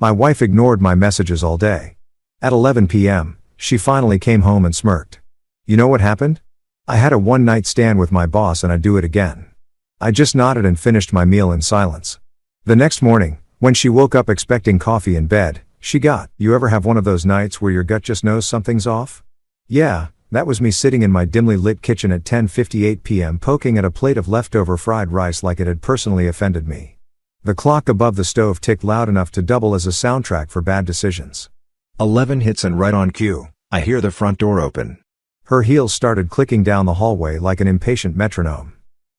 My wife ignored my messages all day. At 11 p.m., she finally came home and smirked. You know what happened? I had a one-night stand with my boss and I'd do it again. I just nodded and finished my meal in silence. The next morning, when she woke up expecting coffee in bed, she got, "You ever have one of those nights where your gut just knows something's off?" Yeah, that was me sitting in my dimly lit kitchen at 10:58 p.m. poking at a plate of leftover fried rice like it had personally offended me. The clock above the stove ticked loud enough to double as a soundtrack for bad decisions. 11 hits and right on cue, I hear the front door open. Her heels started clicking down the hallway like an impatient metronome.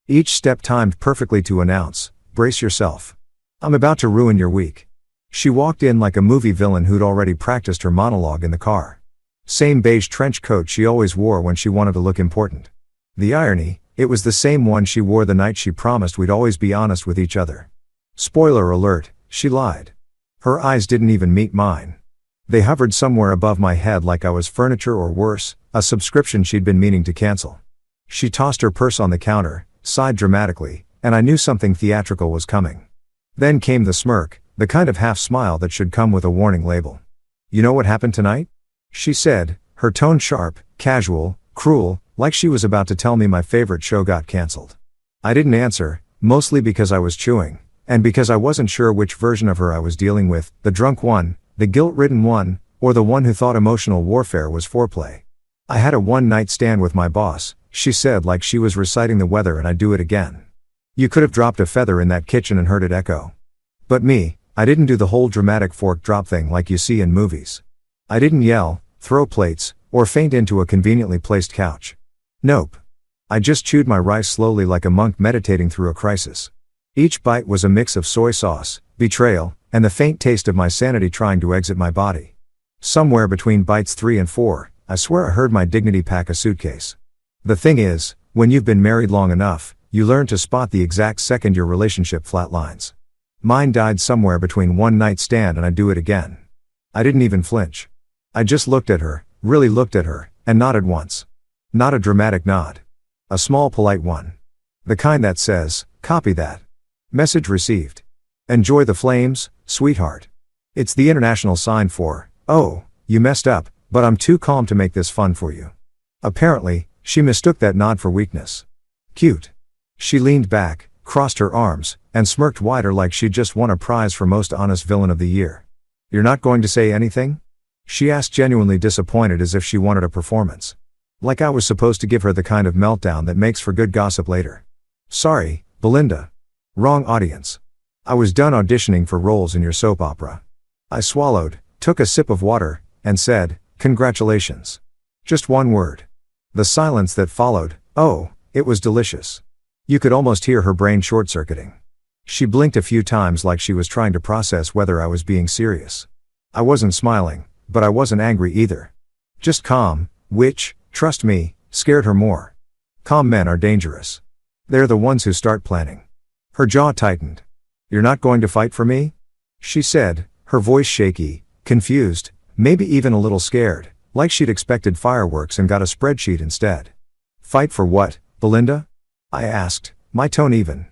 Each step timed perfectly to announce, "Brace yourself. I'm about to ruin your week." She walked in like a movie villain who'd already practiced her monologue in the car. Same beige trench coat she always wore when she wanted to look important. The irony, it was the same one she wore the night she promised we'd always be honest with each other. Spoiler alert, she lied. Her eyes didn't even meet mine. They hovered somewhere above my head like I was furniture or worse, a subscription she'd been meaning to cancel. She tossed her purse on the counter, sighed dramatically, and I knew something theatrical was coming. Then came the smirk, the kind of half smile that should come with a warning label. "You know what happened tonight?" she said, her tone sharp, casual, cruel, like she was about to tell me my favorite show got canceled. I didn't answer, mostly because I was chewing, and because I wasn't sure which version of her I was dealing with, the drunk one, the guilt-ridden one, or the one who thought emotional warfare was foreplay. "I had a one-night stand with my boss," she said like she was reciting the weather and I'd do it again. You could have dropped a feather in that kitchen and heard it echo. But me, I didn't do the whole dramatic fork drop thing like you see in movies. I didn't yell, throw plates, or faint into a conveniently placed couch. Nope. I just chewed my rice slowly like a monk meditating through a crisis. Each bite was a mix of soy sauce, betrayal, and the faint taste of my sanity trying to exit my body. Somewhere between bites 3 and 4, I swear I heard my dignity pack a suitcase. The thing is, when you've been married long enough, you learn to spot the exact second your relationship flatlines. Mine died somewhere between one night stand and I'd do it again. I didn't even flinch. I just looked at her, really looked at her, and nodded once. Not a dramatic nod. A small polite one. The kind that says, "Copy that. Message received. Enjoy the flames, sweetheart." It's the international sign for, "Oh, you messed up, but I'm too calm to make this fun for you." Apparently, she mistook that nod for weakness. Cute. She leaned back, crossed her arms, and smirked wider like she'd just won a prize for most honest villain of the year. "You're not going to say anything?" she asked, genuinely disappointed, as if she wanted a performance. Like I was supposed to give her the kind of meltdown that makes for good gossip later. "Sorry, Belinda. Wrong audience. I was done auditioning for roles in your soap opera." I swallowed, took a sip of water, and said, "Congratulations." Just one word. The silence that followed, oh, it was delicious. You could almost hear her brain short-circuiting. She blinked a few times like she was trying to process whether I was being serious. I wasn't smiling, but I wasn't angry either. Just calm, which, trust me, scared her more. Calm men are dangerous. They're the ones who start planning. Her jaw tightened. "You're not going to fight for me?" she said, her voice shaky, confused, maybe even a little scared, like she'd expected fireworks and got a spreadsheet instead. "Fight for what, Belinda?" I asked, my tone even.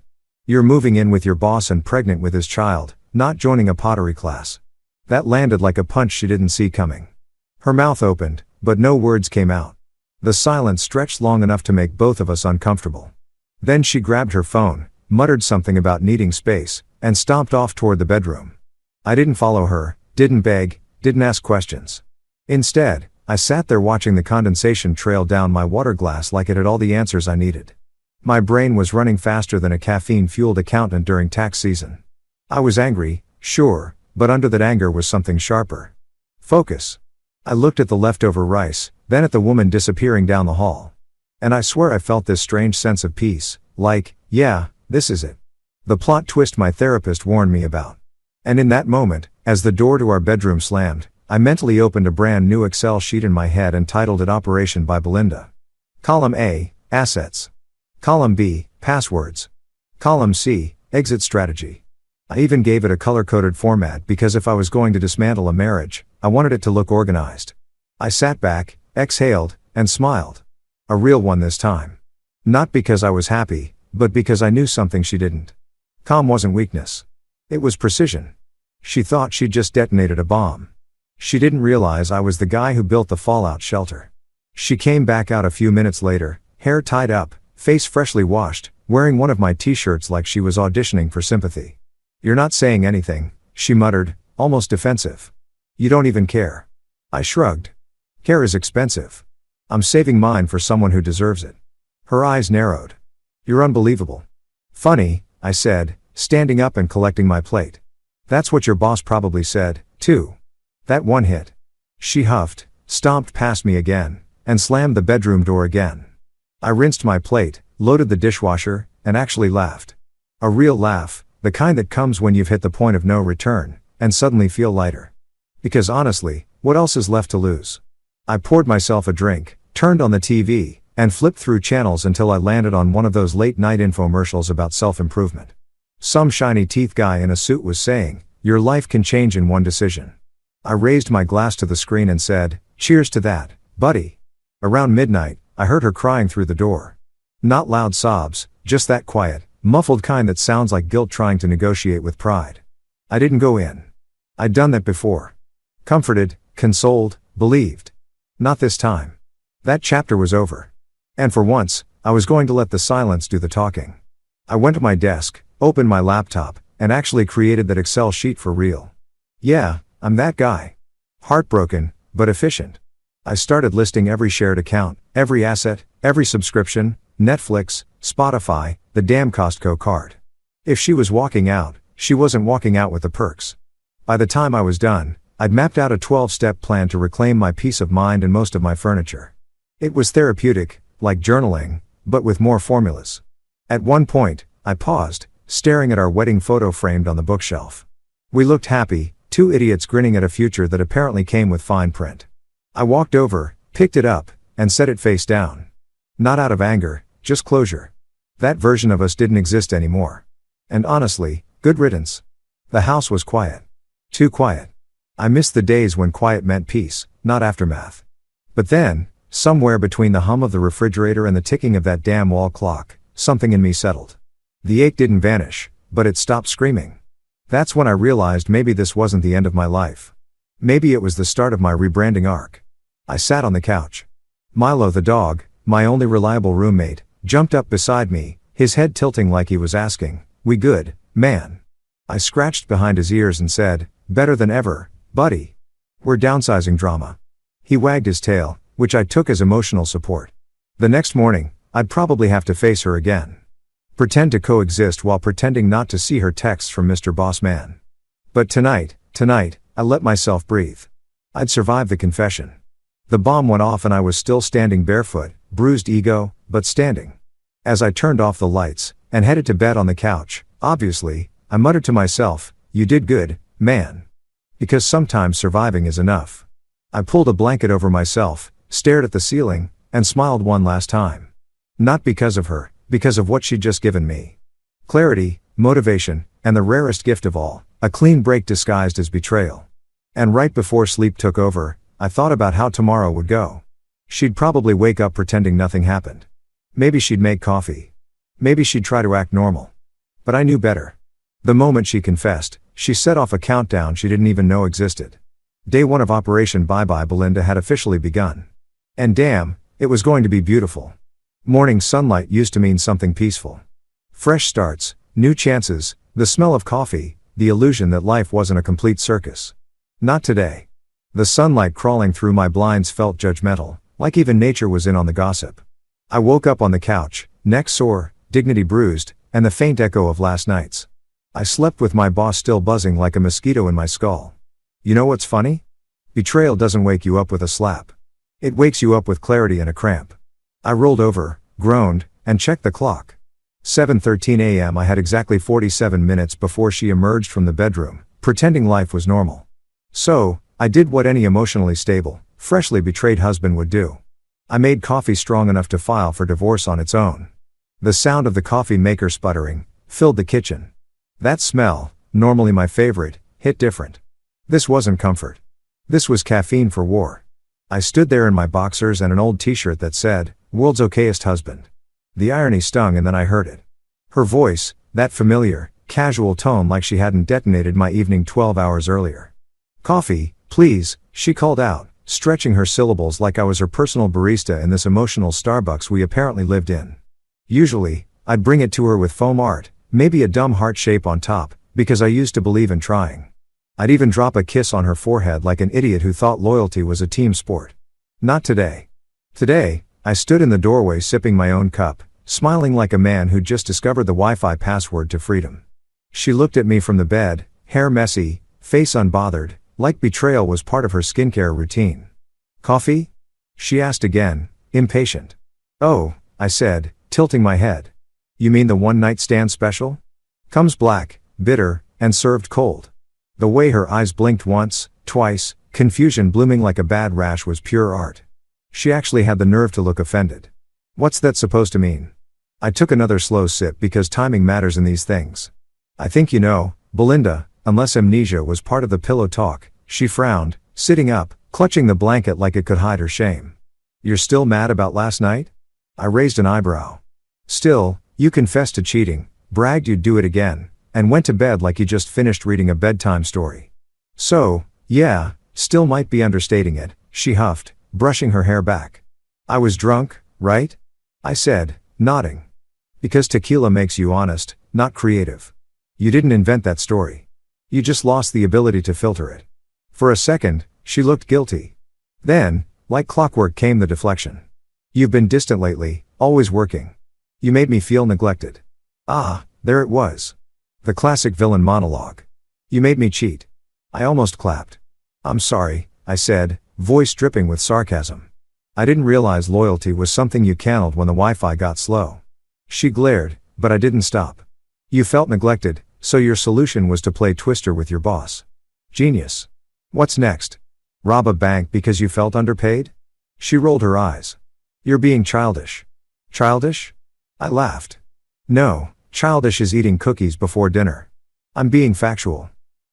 "You're moving in with your boss and pregnant with his child, not joining a pottery class." That landed like a punch she didn't see coming. Her mouth opened, but no words came out. The silence stretched long enough to make both of us uncomfortable. Then she grabbed her phone, muttered something about needing space, and stomped off toward the bedroom. I didn't follow her, didn't beg, didn't ask questions. Instead, I sat there watching the condensation trail down my water glass like it had all the answers I needed. My brain was running faster than a caffeine-fueled accountant during tax season. I was angry, sure, but under that anger was something sharper. Focus. I looked at the leftover rice, then at the woman disappearing down the hall. And I swear I felt this strange sense of peace, like, yeah, this is it. The plot twist my therapist warned me about. And in that moment, as the door to our bedroom slammed, I mentally opened a brand new Excel sheet in my head and titled it Operation by Belinda. Column A, Assets. Column B, Passwords. Column C, Exit Strategy. I even gave it a color-coded format because if I was going to dismantle a marriage, I wanted it to look organized. I sat back, exhaled, and smiled. A real one this time. Not because I was happy, but because I knew something she didn't. Calm wasn't weakness. It was precision. She thought she'd just detonated a bomb. She didn't realize I was the guy who built the fallout shelter. She came back out a few minutes later, hair tied up, face freshly washed, wearing one of my t-shirts like she was auditioning for sympathy. "You're not saying anything," she muttered, almost defensive. "You don't even care." I shrugged. "Care is expensive. I'm saving mine for someone who deserves it." Her eyes narrowed. "You're unbelievable." "Funny," I said, standing up and collecting my plate. "That's what your boss probably said, too." That one hit. She huffed, stomped past me again, and slammed the bedroom door again. I rinsed my plate, loaded the dishwasher, and actually laughed. A real laugh, the kind that comes when you've hit the point of no return, and suddenly feel lighter. Because honestly, what else is left to lose? I poured myself a drink, turned on the TV, and flipped through channels until I landed on one of those late-night infomercials about self-improvement. Some shiny teeth guy in a suit was saying, "Your life can change in one decision." I raised my glass to the screen and said, "Cheers to that, buddy." Around midnight, I heard her crying through the door. Not loud sobs, just that quiet, muffled kind that sounds like guilt trying to negotiate with pride. I didn't go in. I'd done that before. Comforted, consoled, believed. Not this time. That chapter was over. And for once, I was going to let the silence do the talking. I went to my desk, opened my laptop, and actually created that Excel sheet for real. Yeah, I'm that guy. Heartbroken, but efficient. I started listing every shared account, every asset, every subscription, Netflix, Spotify, the damn Costco card. If she was walking out, she wasn't walking out with the perks. By the time I was done, I'd mapped out a 12-step plan to reclaim my peace of mind and most of my furniture. It was therapeutic, like journaling, but with more formulas. At one point, I paused, staring at our wedding photo framed on the bookshelf. We looked happy, two idiots grinning at a future that apparently came with fine print. I walked over, picked it up, and set it face down. Not out of anger, just closure. That version of us didn't exist anymore. And honestly, good riddance. The house was quiet. Too quiet. I missed the days when quiet meant peace, not aftermath. But then, somewhere between the hum of the refrigerator and the ticking of that damn wall clock, something in me settled. The ache didn't vanish, but it stopped screaming. That's when I realized maybe this wasn't the end of my life. Maybe it was the start of my rebranding arc. I sat on the couch. Milo the dog, my only reliable roommate, jumped up beside me, his head tilting like he was asking, "We good, man?" I scratched behind his ears and said, "Better than ever, buddy." "We're downsizing drama." He wagged his tail, which I took as emotional support. The next morning, I'd probably have to face her again. Pretend to coexist while pretending not to see her texts from Mr. Bossman. But tonight, I let myself breathe. I'd survived the confession. The bomb went off and I was still standing barefoot, bruised ego, but standing. As I turned off the lights, and headed to bed on the couch, obviously, I muttered to myself, "You did good, man." Because sometimes surviving is enough. I pulled a blanket over myself, stared at the ceiling, and smiled one last time. Not because of her, because of what she'd just given me. Clarity, motivation, and the rarest gift of all, a clean break disguised as betrayal. And right before sleep took over, I thought about how tomorrow would go. She'd probably wake up pretending nothing happened. Maybe she'd make coffee. Maybe she'd try to act normal. But I knew better. The moment she confessed, she set off a countdown she didn't even know existed. Day 1 of Operation Bye Bye Belinda had officially begun. And damn, it was going to be beautiful. Morning sunlight used to mean something peaceful. Fresh starts, new chances, the smell of coffee, the illusion that life wasn't a complete circus. Not today. The sunlight crawling through my blinds felt judgmental, like even nature was in on the gossip. I woke up on the couch, neck sore, dignity bruised, and the faint echo of last night's. I slept with my boss still buzzing like a mosquito in my skull. You know what's funny? Betrayal doesn't wake you up with a slap. It wakes you up with clarity and a cramp. I rolled over, groaned, and checked the clock. 7:13 a.m. I had exactly 47 minutes before she emerged from the bedroom, pretending life was normal. So, I did what any emotionally stable, freshly betrayed husband would do. I made coffee strong enough to file for divorce on its own. The sound of the coffee maker sputtering filled the kitchen. That smell, normally my favorite, hit different. This wasn't comfort. This was caffeine for war. I stood there in my boxers and an old t-shirt that said, "World's okayest husband." The irony stung and then I heard it. Her voice, that familiar, casual tone like she hadn't detonated my evening 12 hours earlier. "Coffee, please," she called out, stretching her syllables like I was her personal barista in this emotional Starbucks we apparently lived in. Usually, I'd bring it to her with foam art, maybe a dumb heart shape on top, because I used to believe in trying. I'd even drop a kiss on her forehead like an idiot who thought loyalty was a team sport. Not today. Today, I stood in the doorway sipping my own cup, smiling like a man who'd just discovered the Wi-Fi password to freedom. She looked at me from the bed, hair messy, face unbothered, like betrayal was part of her skincare routine. "Coffee?" she asked again, impatient. "Oh," I said, tilting my head. "You mean the one-night stand special?" Comes black, bitter, and served cold. The way her eyes blinked once, twice, confusion blooming like a bad rash was pure art. She actually had the nerve to look offended. "What's that supposed to mean?" I took another slow sip because timing matters in these things. "I think you know, Belinda," unless amnesia was part of the pillow talk, she frowned, sitting up, clutching the blanket like it could hide her shame. "You're still mad about last night?" I raised an eyebrow. "Still, you confessed to cheating, bragged you'd do it again, and went to bed like you just finished reading a bedtime story." "So, yeah, still might be understating it," she huffed, brushing her hair back. "I was drunk, right?" I said, nodding. "Because tequila makes you honest, not creative. You didn't invent that story. You just lost the ability to filter it." For a second, she looked guilty. Then, like clockwork came the deflection. "You've been distant lately, always working. You made me feel neglected." Ah, there it was. The classic villain monologue. "You made me cheat." I almost clapped. "I'm sorry," I said, voice dripping with sarcasm. "I didn't realize loyalty was something you canceled when the Wi-Fi got slow." She glared, but I didn't stop. "You felt neglected, so your solution was to play Twister with your boss. Genius. What's next? Rob a bank because you felt underpaid?" She rolled her eyes. "You're being childish." "Childish?" I laughed. "No, childish is eating cookies before dinner. I'm being factual."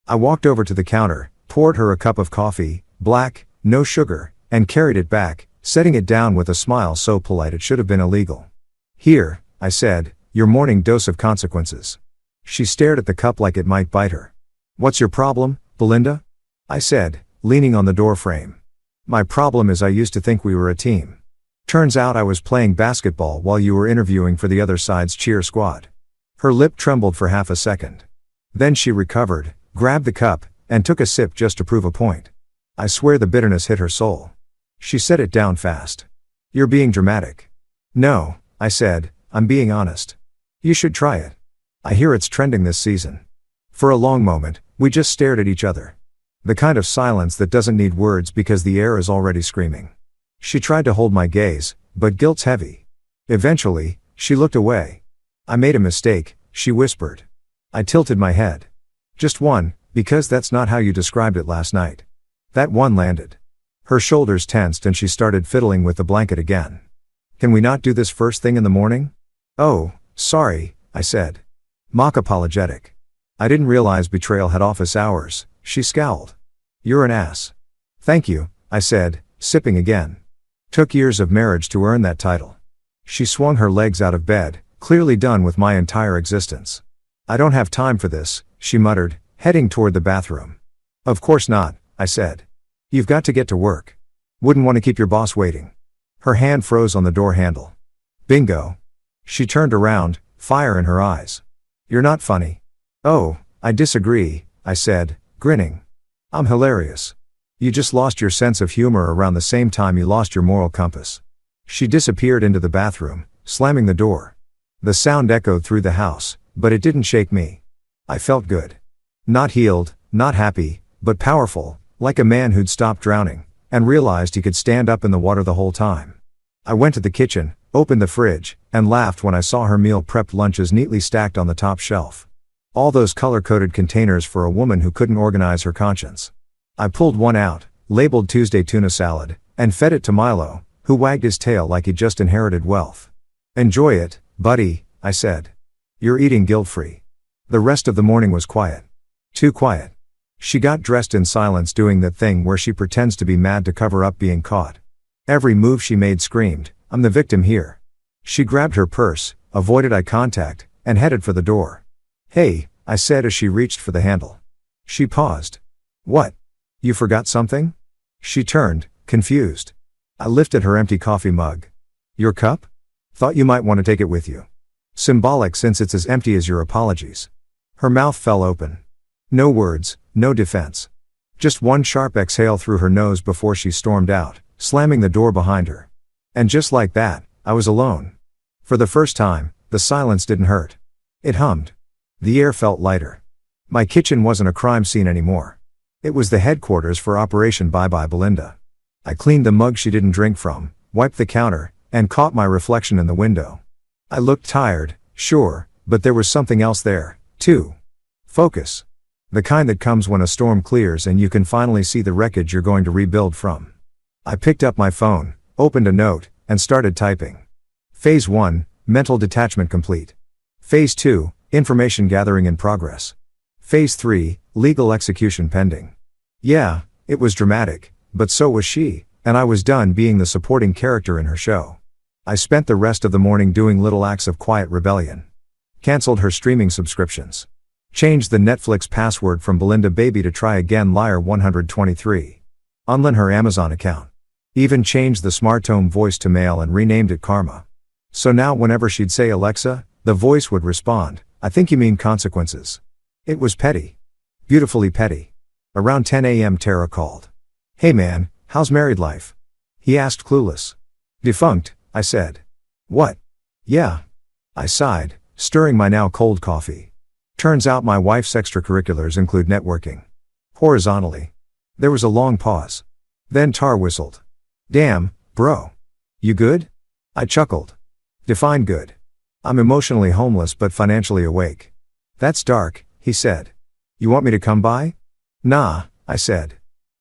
I walked over to the counter, poured her a cup of coffee, black, no sugar, and carried it back, setting it down with a smile so polite it should have been illegal. "Here," I said, "your morning dose of consequences." She stared at the cup like it might bite her. "What's your problem, Belinda?" I said, leaning on the doorframe. "My problem is I used to think we were a team. Turns out I was playing basketball while you were interviewing for the other side's cheer squad." Her lip trembled for half a second. Then she recovered, grabbed the cup, and took a sip just to prove a point. I swear the bitterness hit her soul. She set it down fast. "You're being dramatic." "No," I said, "I'm being honest. You should try it. I hear it's trending this season." For a long moment, we just stared at each other. The kind of silence that doesn't need words because the air is already screaming. She tried to hold my gaze, but guilt's heavy. Eventually, she looked away. "I made a mistake," she whispered. I tilted my head. "Just one, because that's not how you described it last night." That one landed. Her shoulders tensed and she started fiddling with the blanket again. "Can we not do this first thing in the morning?" "Oh, sorry," I said. Mock apologetic. "I didn't realize betrayal had office hours," she scowled. "You're an ass." "Thank you," I said, sipping again. "Took years of marriage to earn that title." She swung her legs out of bed, clearly done with my entire existence. "I don't have time for this," she muttered, heading toward the bathroom. "Of course not," I said. "You've got to get to work. Wouldn't want to keep your boss waiting." Her hand froze on the door handle. "Bingo." She turned around, fire in her eyes. "You're not funny." "Oh, I disagree," I said, grinning. "I'm hilarious. You just lost your sense of humor around the same time you lost your moral compass." She disappeared into the bathroom, slamming the door. The sound echoed through the house, but it didn't shake me. I felt good. Not healed, not happy, but powerful, like a man who'd stopped drowning, and realized he could stand up in the water the whole time. I went to the kitchen, opened the fridge, and laughed when I saw her meal-prepped lunches neatly stacked on the top shelf. All those color-coded containers for a woman who couldn't organize her conscience. I pulled one out, labeled Tuesday tuna salad, and fed it to Milo, who wagged his tail like he'd just inherited wealth. "Enjoy it, buddy," I said. "You're eating guilt-free." The rest of the morning was quiet. Too quiet. She got dressed in silence, doing that thing where she pretends to be mad to cover up being caught. Every move she made screamed, "I'm the victim here." She grabbed her purse, avoided eye contact, and headed for the door. "Hey," I said as she reached for the handle. She paused. What? You forgot something? She turned, confused. I lifted her empty coffee mug. Your cup? Thought you might want to take it with you. Symbolic since it's as empty as your apologies. Her mouth fell open. No words, no defense. Just one sharp exhale through her nose before she stormed out, slamming the door behind her. And just like that, I was alone. For the first time, the silence didn't hurt. It hummed. The air felt lighter. My kitchen wasn't a crime scene anymore. It was the headquarters for Operation Bye Bye Belinda. I cleaned the mug she didn't drink from, wiped the counter, and caught my reflection in the window. I looked tired, sure, but there was something else there, too. Focus. The kind that comes when a storm clears and you can finally see the wreckage you're going to rebuild from. I picked up my phone, opened a note, and started typing. Phase 1, mental detachment complete. Phase 2, information gathering in progress. Phase 3, legal execution pending. Yeah, it was dramatic, but so was she, and I was done being the supporting character in her show. I spent the rest of the morning doing little acts of quiet rebellion. Cancelled her streaming subscriptions. Changed the Netflix password from Belinda Baby to Try Again Liar 123. Unlin her Amazon account. Even changed the smart home voice to male and renamed it Karma. So now whenever she'd say Alexa, the voice would respond, I think you mean consequences. It was petty. Beautifully petty. Around 10 a.m. Tara called. Hey man, how's married life? He asked clueless. Defunct, I said. What? Yeah. I sighed, stirring my now cold coffee. Turns out my wife's extracurriculars include networking. Horizontally. There was a long pause. Then Tar whistled. Damn, bro. You good? I chuckled. Define good. I'm emotionally homeless but financially awake. That's dark, he said. You want me to come by? Nah, I said.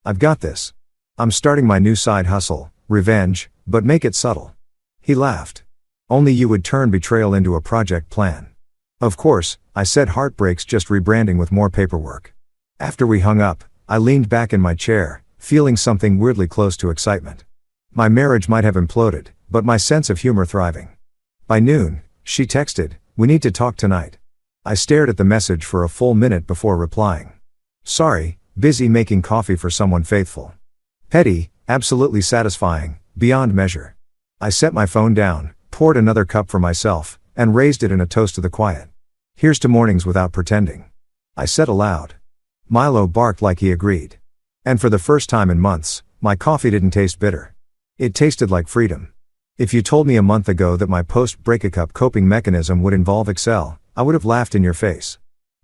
I've got this. I'm starting my new side hustle, revenge, but make it subtle. He laughed. Only you would turn betrayal into a project plan. Of course, I said heartbreak's just rebranding with more paperwork. After we hung up, I leaned back in my chair, feeling something weirdly close to excitement. My marriage might have imploded, but my sense of humor thriving. By noon, she texted, we need to talk tonight. I stared at the message for a full minute before replying. Sorry, busy making coffee for someone faithful. Petty, absolutely satisfying, beyond measure. I set my phone down, poured another cup for myself, and raised it in a toast to the quiet. Here's to mornings without pretending. I said aloud. Milo barked like he agreed. And for the first time in months, my coffee didn't taste bitter. It tasted like freedom. If you told me a month ago that my post-breakup coping mechanism would involve Excel, I would have laughed in your face.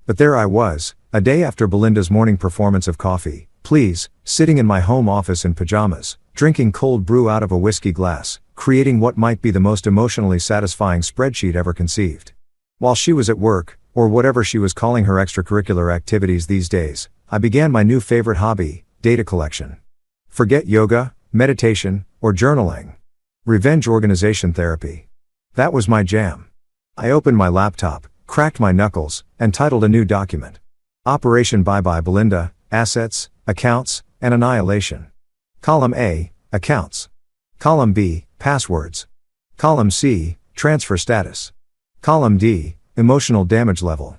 But there I was, a day after Belinda's morning performance of Coffee, Please, sitting in my home office in pajamas, drinking cold brew out of a whiskey glass, creating what might be the most emotionally satisfying spreadsheet ever conceived. While she was at work, or whatever she was calling her extracurricular activities these days, I began my new favorite hobby, data collection. Forget yoga, meditation, or journaling. Revenge organization therapy. That was my jam. I opened my laptop, cracked my knuckles, and titled a new document. Operation Bye Bye Belinda, Assets, Accounts, and Annihilation. Column A, Accounts. Column B, Passwords. Column C, Transfer Status. Column D, Emotional Damage Level.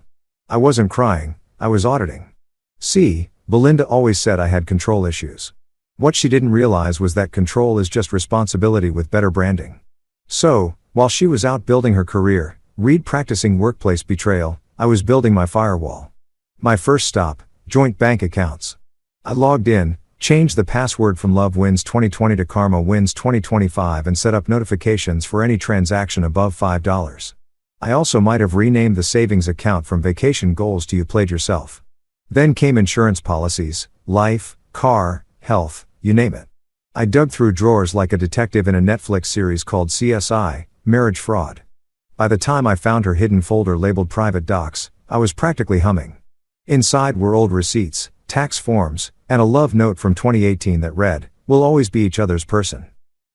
I wasn't crying, I was auditing. C, Belinda always said I had control issues. What she didn't realize was that control is just responsibility with better branding. So, while she was out building her career, practicing workplace betrayal, I was building my firewall. My first stop, joint bank accounts. I logged in, changed the password from Love Wins 2020 to Karma Wins 2025 and set up notifications for any transaction above $5. I also might have renamed the savings account from Vacation Goals to You Played Yourself. Then came insurance policies, life, car, health, you name it. I dug through drawers like a detective in a Netflix series called CSI, Marriage Fraud. By the time I found her hidden folder labeled Private Docs, I was practically humming. Inside were old receipts, tax forms, and a love note from 2018 that read, "We'll always be each other's person."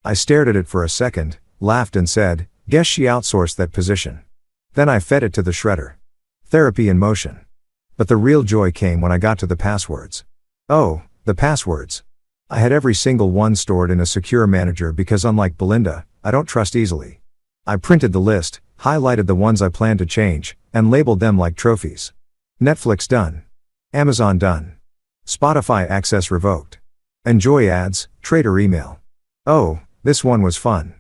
I stared at it for a second, laughed and said, "Guess she outsourced that position." Then I fed it to the shredder. Therapy in motion. But the real joy came when I got to the passwords. Oh, the passwords. I had every single one stored in a secure manager because unlike Belinda, I don't trust easily. I printed the list, highlighted the ones I planned to change, and labeled them like trophies. Netflix done. Amazon done. Spotify access revoked. Enjoy ads, trader email. Oh, this one was fun.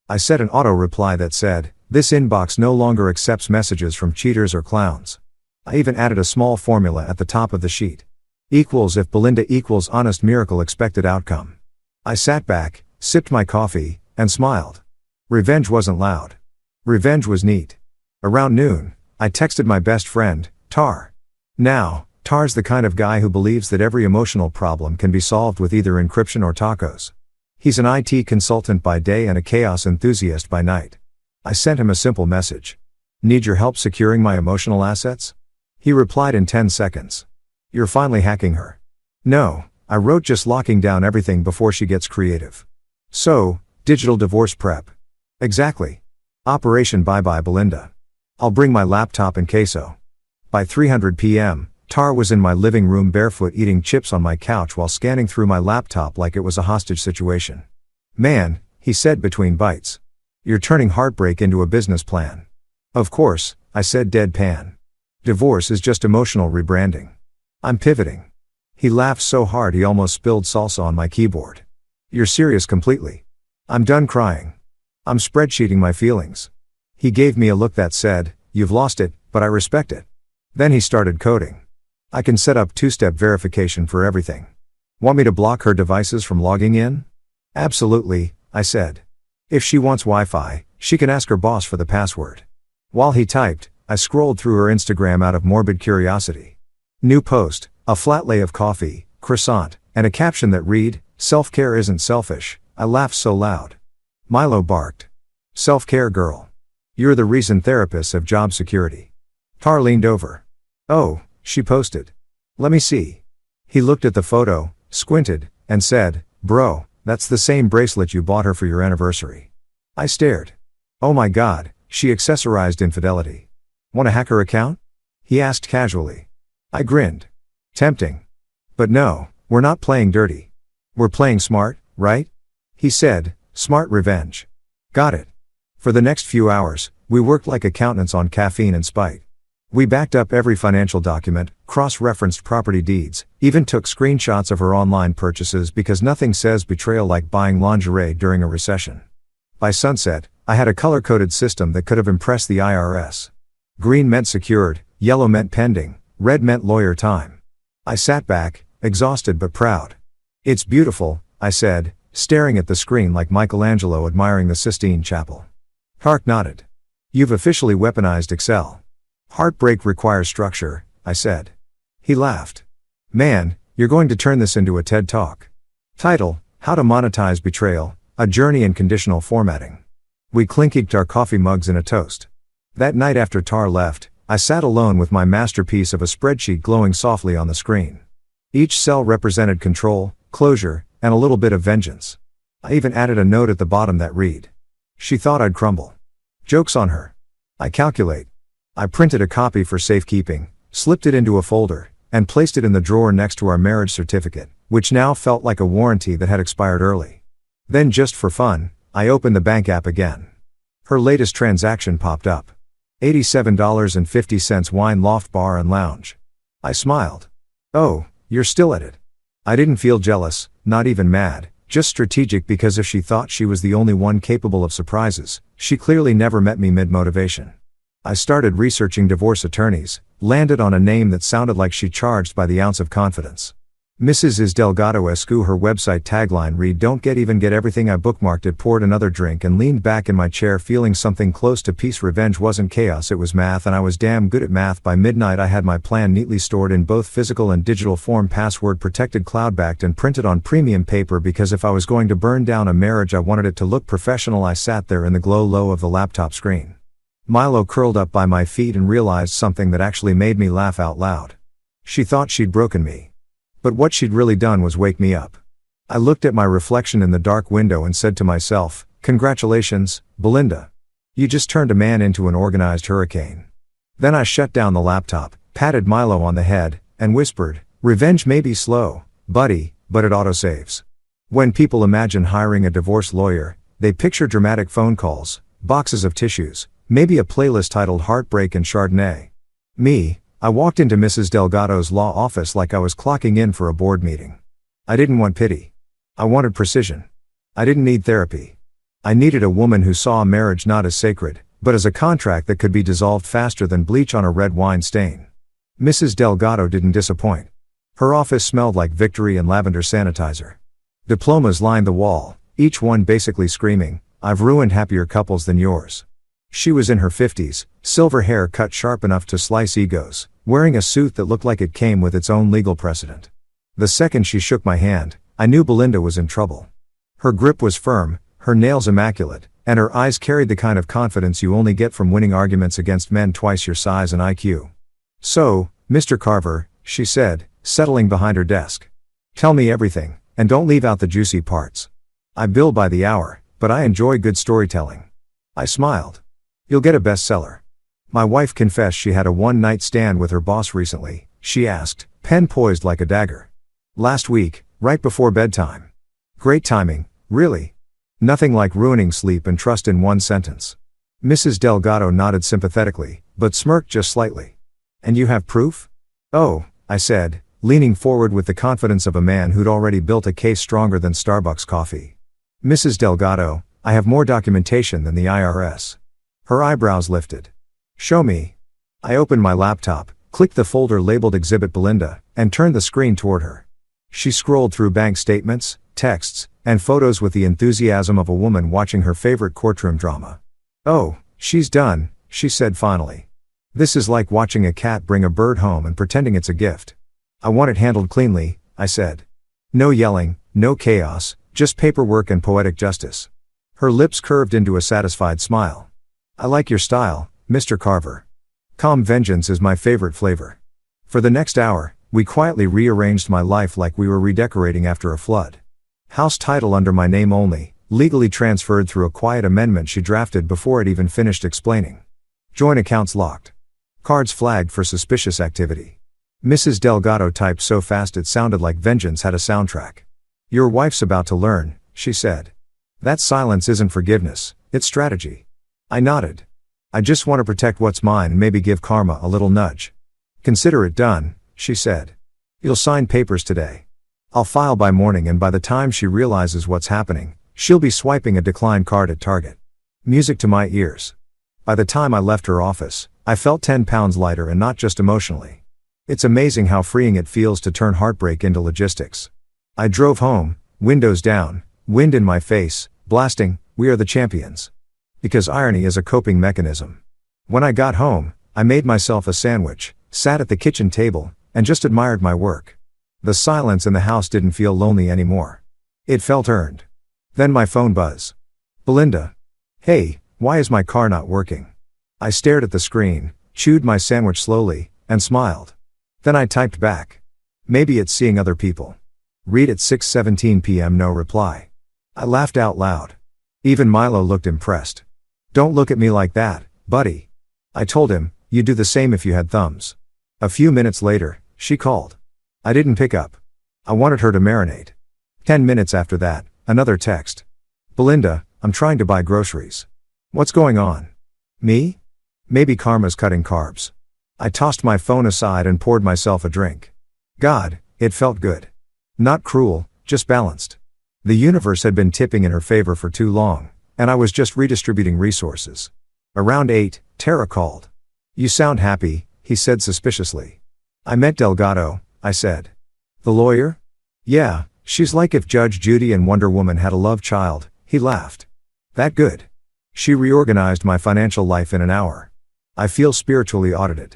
I set an auto reply that said, "This inbox no longer accepts messages from cheaters or clowns." I even added a small formula at the top of the sheet. Equals if Belinda equals honest miracle expected outcome. I sat back, sipped my coffee, and smiled. Revenge wasn't loud. Revenge was neat. Around noon, I texted my best friend, Tar. Now, Tar's the kind of guy who believes that every emotional problem can be solved with either encryption or tacos. He's an IT consultant by day and a chaos enthusiast by night. I sent him a simple message. Need your help securing my emotional assets? He replied in 10 seconds. You're finally hacking her. No, I wrote, just locking down everything before she gets creative. So, digital divorce prep. Exactly. Operation Bye Bye Belinda. I'll bring my laptop and queso. By 3:00 p.m., Tar was in my living room barefoot eating chips on my couch while scanning through my laptop like it was a hostage situation. Man, he said between bites. You're turning heartbreak into a business plan. Of course, I said deadpan. Divorce is just emotional rebranding. I'm pivoting. He laughed so hard he almost spilled salsa on my keyboard. You're serious completely. I'm done crying. I'm spreadsheeting my feelings. He gave me a look that said, you've lost it, but I respect it. Then he started coding. I can set up two-step verification for everything. Want me to block her devices from logging in? Absolutely, I said. If she wants Wi-Fi, she can ask her boss for the password. While he typed, I scrolled through her Instagram out of morbid curiosity. New post, a flat lay of coffee, croissant, and a caption that read, "Self-care isn't selfish." I laughed so loud. Milo barked. Self-care girl. You're the reason therapists have job security. Tar leaned over. Oh, she posted. Let me see. He looked at the photo, squinted, and said, bro, that's the same bracelet you bought her for your anniversary. I stared. Oh my God, she accessorized infidelity. Want to hack her account? He asked casually. I grinned. Tempting. But no, we're not playing dirty. We're playing smart, right? He said, smart revenge. Got it. For the next few hours, we worked like accountants on caffeine and spite. We backed up every financial document, cross-referenced property deeds, even took screenshots of her online purchases because nothing says betrayal like buying lingerie during a recession. By sunset, I had a color-coded system that could have impressed the IRS. Green meant secured, yellow meant pending, red meant lawyer time. I sat back, exhausted but proud. It's beautiful, I said, staring at the screen like Michelangelo admiring the Sistine Chapel. Hark nodded. You've officially weaponized Excel. Heartbreak requires structure, I said. He laughed. Man, you're going to turn this into a TED Talk. Title, How to Monetize Betrayal, A Journey in Conditional Formatting. We clinked our coffee mugs in a toast. That night after Tar left, I sat alone with my masterpiece of a spreadsheet glowing softly on the screen. Each cell represented control, closure, and a little bit of vengeance. I even added a note at the bottom that read, she thought I'd crumble. Joke's on her. I calculate. I printed a copy for safekeeping, slipped it into a folder, and placed it in the drawer next to our marriage certificate, which now felt like a warranty that had expired early. Then just for fun, I opened the bank app again. Her latest transaction popped up. $87.50 Wine Loft Bar and Lounge. I smiled. Oh, you're still at it. I didn't feel jealous, not even mad, just strategic because if she thought she was the only one capable of surprises, she clearly never met me mid-motivation. I started researching divorce attorneys, landed on a name that sounded like she charged by the ounce of confidence. Mrs. Is Delgado Escu. Her website tagline read, don't get everything. I bookmarked it, poured another drink and leaned back in my chair feeling something close to peace. Revenge wasn't chaos, it was math, and I was damn good at math. By midnight I had my plan neatly stored in both physical and digital form, password protected, cloud backed, and printed on premium paper because if I was going to burn down a marriage I wanted it to look professional. I sat there in the glow low of the laptop screen. Milo curled up by my feet and realized something that actually made me laugh out loud. She thought she'd broken me. But what she'd really done was wake me up. I looked at my reflection in the dark window and said to myself, congratulations, Belinda. You just turned a man into an organized hurricane. Then I shut down the laptop, patted Milo on the head, and whispered, revenge may be slow, buddy, but it autosaves. When people imagine hiring a divorce lawyer, they picture dramatic phone calls, boxes of tissues, maybe a playlist titled Heartbreak and Chardonnay. Me, I walked into Mrs. Delgado's law office like I was clocking in for a board meeting. I didn't want pity. I wanted precision. I didn't need therapy. I needed a woman who saw a marriage not as sacred, but as a contract that could be dissolved faster than bleach on a red wine stain. Mrs. Delgado didn't disappoint. Her office smelled like victory and lavender sanitizer. Diplomas lined the wall, each one basically screaming, "I've ruined happier couples than yours." She was in her 50s, silver hair cut sharp enough to slice egos, wearing a suit that looked like it came with its own legal precedent. The second she shook my hand, I knew Belinda was in trouble. Her grip was firm, her nails immaculate, and her eyes carried the kind of confidence you only get from winning arguments against men twice your size and IQ. "So, Mr. Carver," she said, settling behind her desk. "Tell me everything, and don't leave out the juicy parts. I bill by the hour, but I enjoy good storytelling." I smiled. "You'll get a bestseller." "My wife confessed she had a one-night stand with her boss recently," she asked, pen poised like a dagger. "Last week, right before bedtime." "Great timing, really. Nothing like ruining sleep and trust in one sentence." Mrs. Delgado nodded sympathetically, but smirked just slightly. "And you have proof?" "Oh," I said, leaning forward with the confidence of a man who'd already built a case stronger than Starbucks coffee. "Mrs. Delgado, I have more documentation than the IRS." Her eyebrows lifted. "Show me." I opened my laptop, clicked the folder labeled Exhibit Belinda, and turned the screen toward her. She scrolled through bank statements, texts, and photos with the enthusiasm of a woman watching her favorite courtroom drama. "Oh, she's done," she said finally. "This is like watching a cat bring a bird home and pretending it's a gift." "I want it handled cleanly," I said. "No yelling, no chaos, just paperwork and poetic justice." Her lips curved into a satisfied smile. "I like your style, Mr. Carver. Calm vengeance is my favorite flavor." For the next hour, we quietly rearranged my life like we were redecorating after a flood. House title under my name only, legally transferred through a quiet amendment she drafted before it even finished explaining. Joint accounts locked. Cards flagged for suspicious activity. Mrs. Delgado typed so fast it sounded like vengeance had a soundtrack. "Your wife's about to learn," she said. "That silence isn't forgiveness, it's strategy." I nodded. "I just want to protect what's mine and maybe give karma a little nudge." "Consider it done," she said. "You'll sign papers today. I'll file by morning, and by the time she realizes what's happening, she'll be swiping a decline card at Target." Music to my ears. By the time I left her office, I felt 10 pounds lighter, and not just emotionally. It's amazing how freeing it feels to turn heartbreak into logistics. I drove home, windows down, wind in my face, blasting, "We Are the Champions." Because irony is a coping mechanism. When I got home, I made myself a sandwich, sat at the kitchen table, and just admired my work. The silence in the house didn't feel lonely anymore. It felt earned. Then my phone buzzed. "Belinda. Hey, why is my car not working?" I stared at the screen, chewed my sandwich slowly, and smiled. Then I typed back. "Maybe it's seeing other people." Read at 6:17 p.m. No reply. I laughed out loud. Even Milo looked impressed. "Don't look at me like that, buddy." I told him, "You'd do the same if you had thumbs." A few minutes later, she called. I didn't pick up. I wanted her to marinate. 10 minutes after that, another text. "Belinda, I'm trying to buy groceries." "What's going on?" "Me? Maybe karma's cutting carbs." I tossed my phone aside and poured myself a drink. God, it felt good. Not cruel, just balanced. The universe had been tipping in her favor for too long, and I was just redistributing resources. Around 8, Tara called. "You sound happy," he said suspiciously. "I met Delgado," I said. "The lawyer?" "Yeah, she's like if Judge Judy and Wonder Woman had a love child," he laughed. "That good?" "She reorganized my financial life in an hour. I feel spiritually audited."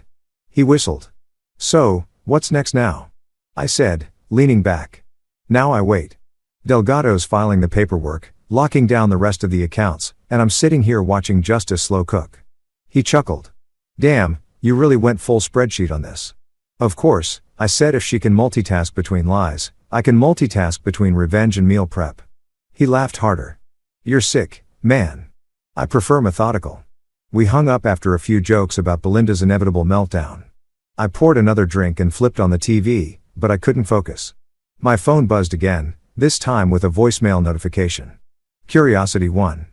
He whistled. "So, what's next now?" I said, leaning back. "Now I wait. Delgado's filing the paperwork, locking down the rest of the accounts, and I'm sitting here watching justice slow cook." He chuckled. "Damn, you really went full spreadsheet on this." "Of course," I said. "If she can multitask between lies, I can multitask between revenge and meal prep." He laughed harder. "You're sick, man. I prefer methodical." We hung up after a few jokes about Belinda's inevitable meltdown. I poured another drink and flipped on the TV, but I couldn't focus. My phone buzzed again, this time with a voicemail notification. Curiosity 1.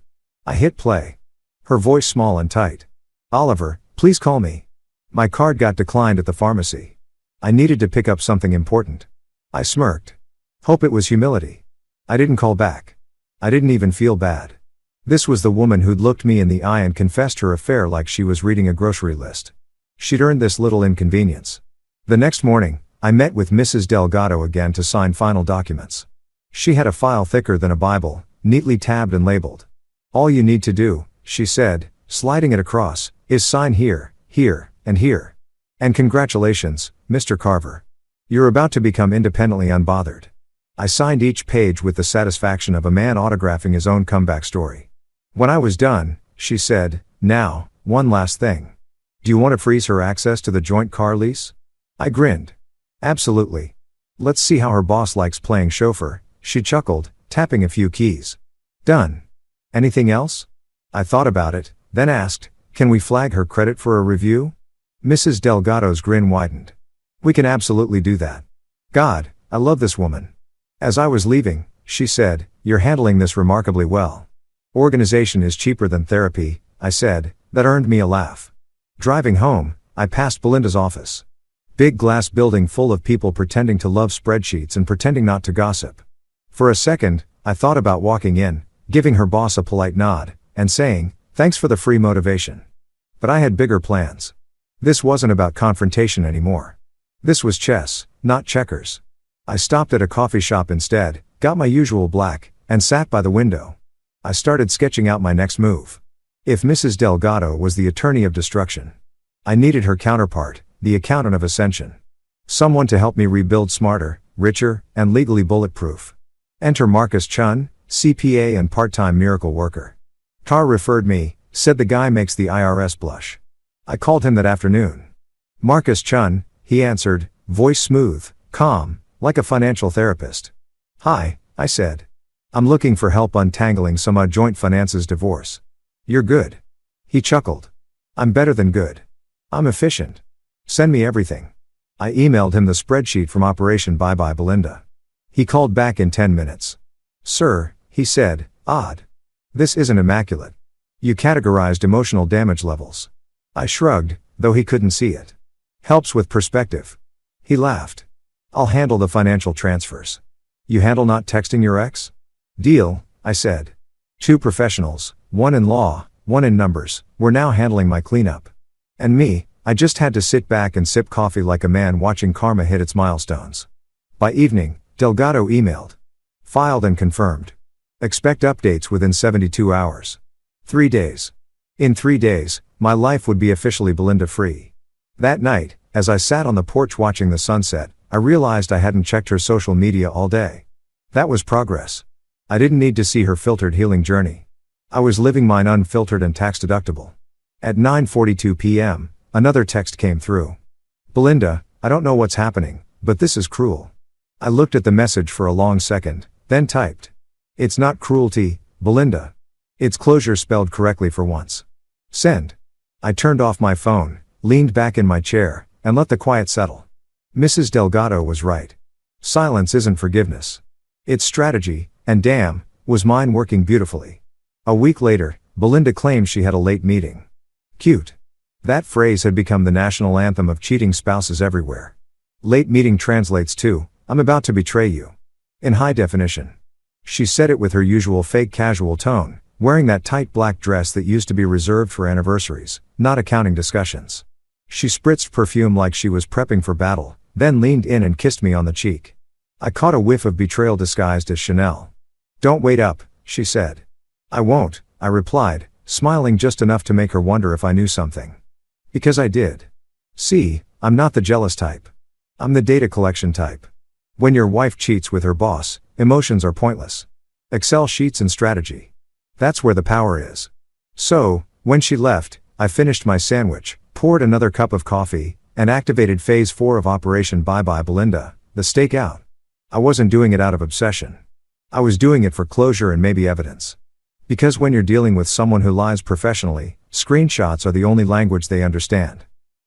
I hit play. Her voice small and tight. "Oliver, please call me." My card got declined at the pharmacy. I needed to pick up something important. I smirked. Hope it was humility. I didn't call back. I didn't even feel bad. This was the woman who'd looked me in the eye and confessed her affair like she was reading a grocery list. She'd earned this little inconvenience. The next morning, I met with Mrs. Delgado again to sign final documents. She had a file thicker than a Bible, neatly tabbed and labeled. All you need to do, she said, sliding it across, is sign here, here, and here. And congratulations, Mr. Carver. You're about to become independently unbothered. I signed each page with the satisfaction of a man autographing his own comeback story. When I was done, she said, now, one last thing. Do you want to freeze her access to the joint car lease? I grinned. Absolutely. Let's see how her boss likes playing chauffeur, she chuckled, tapping a few keys. Done. Anything else? I thought about it, then asked, can we flag her credit for a review? Mrs. Delgado's grin widened. We can absolutely do that. God, I love this woman. As I was leaving, she said, you're handling this remarkably well. Organization is cheaper than therapy, I said, that earned me a laugh. Driving home, I passed Belinda's office. Big glass building full of people pretending to love spreadsheets and pretending not to gossip. For a second, I thought about walking in, giving her boss a polite nod, and saying, thanks for the free motivation. But I had bigger plans. This wasn't about confrontation anymore. This was chess, not checkers. I stopped at a coffee shop instead, got my usual black, and sat by the window. I started sketching out my next move. If Mrs. Delgado was the attorney of destruction, I needed her counterpart, the accountant of ascension. Someone to help me rebuild smarter, richer, and legally bulletproof. Enter Marcus Chun, CPA and part-time miracle worker. Tar referred me, said the guy makes the IRS blush. I called him that afternoon. Marcus Chun, he answered, voice smooth, calm, like a financial therapist. Hi, I said. I'm looking for help untangling some joint finances divorce. You're good. He chuckled. I'm better than good. I'm efficient. Send me everything. I emailed him the spreadsheet from Operation Bye Bye Belinda. He called back in 10 minutes. Sir, he said, odd. This isn't immaculate. You categorized emotional damage levels. I shrugged, though he couldn't see it. Helps with perspective. He laughed. I'll handle the financial transfers. You handle not texting your ex? Deal, I said. 2 professionals, one in law, one in numbers, were now handling my cleanup. And me, I just had to sit back and sip coffee like a man watching karma hit its milestones. By evening, Delgado emailed. Filed and confirmed. Expect updates within 72 hours. 3 days. In 3 days, my life would be officially Belinda-free. That night, as I sat on the porch watching the sunset, I realized I hadn't checked her social media all day. That was progress. I didn't need to see her filtered healing journey. I was living mine unfiltered and tax-deductible. At 9:42 p.m., another text came through. Belinda, I don't know what's happening, but this is cruel. I looked at the message for a long second, then typed. It's not cruelty, Belinda. It's closure spelled correctly for once. Send. I turned off my phone, leaned back in my chair, and let the quiet settle. Mrs. Delgado was right. Silence isn't forgiveness. It's strategy, and damn, was mine working beautifully. A week later, Belinda claimed she had a late meeting. Cute. That phrase had become the national anthem of cheating spouses everywhere. Late meeting translates to, I'm about to betray you. In high definition. She said it with her usual fake casual tone, wearing that tight black dress that used to be reserved for anniversaries, not accounting discussions. She spritzed perfume like she was prepping for battle, then leaned in and kissed me on the cheek. I caught a whiff of betrayal disguised as Chanel. Don't wait up, she said. I won't, I replied, smiling just enough to make her wonder if I knew something. Because I did. See, I'm not the jealous type. I'm the data collection type. When your wife cheats with her boss, emotions are pointless. Excel sheets and strategy. That's where the power is. So, when she left, I finished my sandwich, poured another cup of coffee, and activated Phase 4 of Operation Bye Bye Belinda, the stakeout. I wasn't doing it out of obsession. I was doing it for closure and maybe evidence. Because when you're dealing with someone who lies professionally, screenshots are the only language they understand.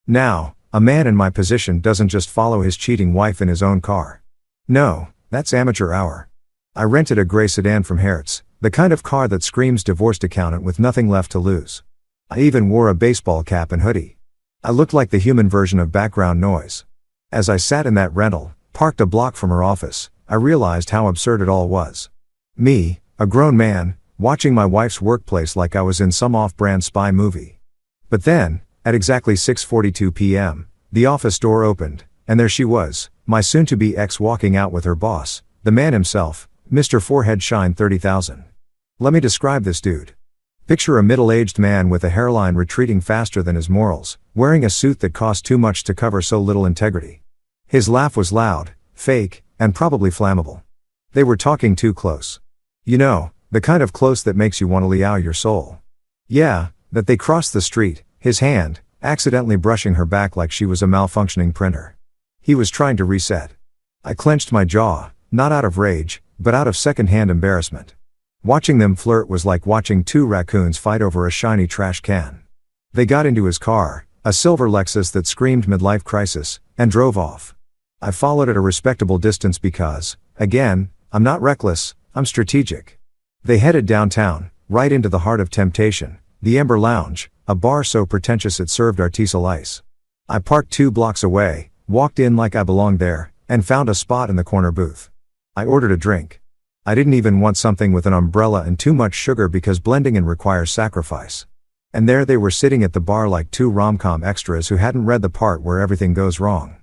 Now, a man in my position doesn't just follow his cheating wife in his own car. No, that's amateur hour. I rented a gray sedan from Hertz, the kind of car that screams divorced accountant with nothing left to lose. I even wore a baseball cap and hoodie. I looked like the human version of background noise. As I sat in that rental, parked a block from her office, I realized how absurd it all was. Me, a grown man, watching my wife's workplace like I was in some off-brand spy movie. But then, at exactly 6:42 p.m., the office door opened, and there she was, my soon-to-be ex walking out with her boss, the man himself, Mr. Forehead Shine 30,000. Let me describe this dude. Picture a middle-aged man with a hairline retreating faster than his morals, wearing a suit that cost too much to cover so little integrity. His laugh was loud, fake, and probably flammable. They were talking too close. You know, the kind of close that makes you want to liao your soul. Yeah, that they crossed the street, his hand, accidentally brushing her back like she was a malfunctioning printer. He was trying to reset. I clenched my jaw, not out of rage, but out of second-hand embarrassment. Watching them flirt was like watching two raccoons fight over a shiny trash can. They got into his car, a silver Lexus that screamed midlife crisis, and drove off. I followed at a respectable distance because, again, I'm not reckless, I'm strategic. They headed downtown, right into the heart of temptation, the Ember Lounge, a bar so pretentious it served artisanal ice. I parked 2 blocks away, walked in like I belonged there, and found a spot in the corner booth. I ordered a drink. I didn't even want something with an umbrella and too much sugar because blending in requires sacrifice. And there they were sitting at the bar like 2 rom-com extras who hadn't read the part where everything goes wrong.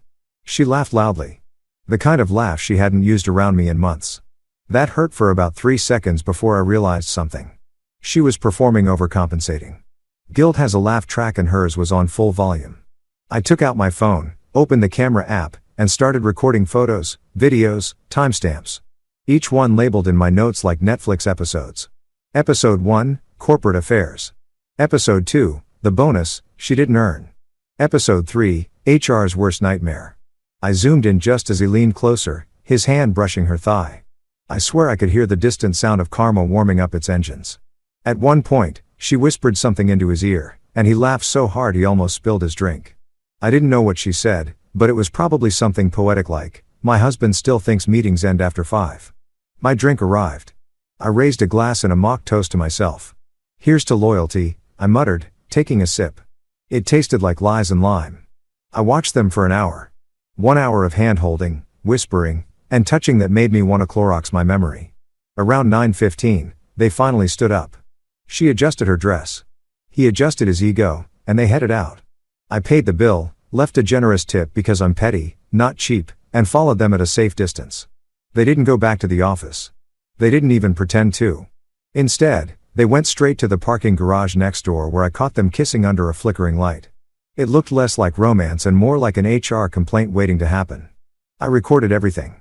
She laughed loudly. The kind of laugh she hadn't used around me in months. That hurt for about 3 seconds before I realized something. She was performing overcompensating. Guilt has a laugh track and hers was on full volume. I took out my phone, opened the camera app, and started recording photos, videos, timestamps. Each one labeled in my notes like Netflix episodes. Episode 1, Corporate Affairs. Episode 2, The Bonus, She Didn't Earn. Episode 3, HR's Worst Nightmare. I zoomed in just as he leaned closer, his hand brushing her thigh. I swear I could hear the distant sound of Karma warming up its engines. At one point, she whispered something into his ear, and he laughed so hard he almost spilled his drink. I didn't know what she said, but it was probably something poetic like, "My husband still thinks meetings end after 5. My drink arrived. I raised a glass in a mock toast to myself. "Here's to loyalty," I muttered, taking a sip. It tasted like lies and lime. I watched them for an hour. 1 hour of hand-holding, whispering, and touching that made me want to Clorox my memory. Around 9:15, they finally stood up. She adjusted her dress. He adjusted his ego, and they headed out. I paid the bill, left a generous tip because I'm petty, not cheap, and followed them at a safe distance. They didn't go back to the office. They didn't even pretend to. Instead, they went straight to the parking garage next door where I caught them kissing under a flickering light. It looked less like romance and more like an HR complaint waiting to happen. I recorded everything.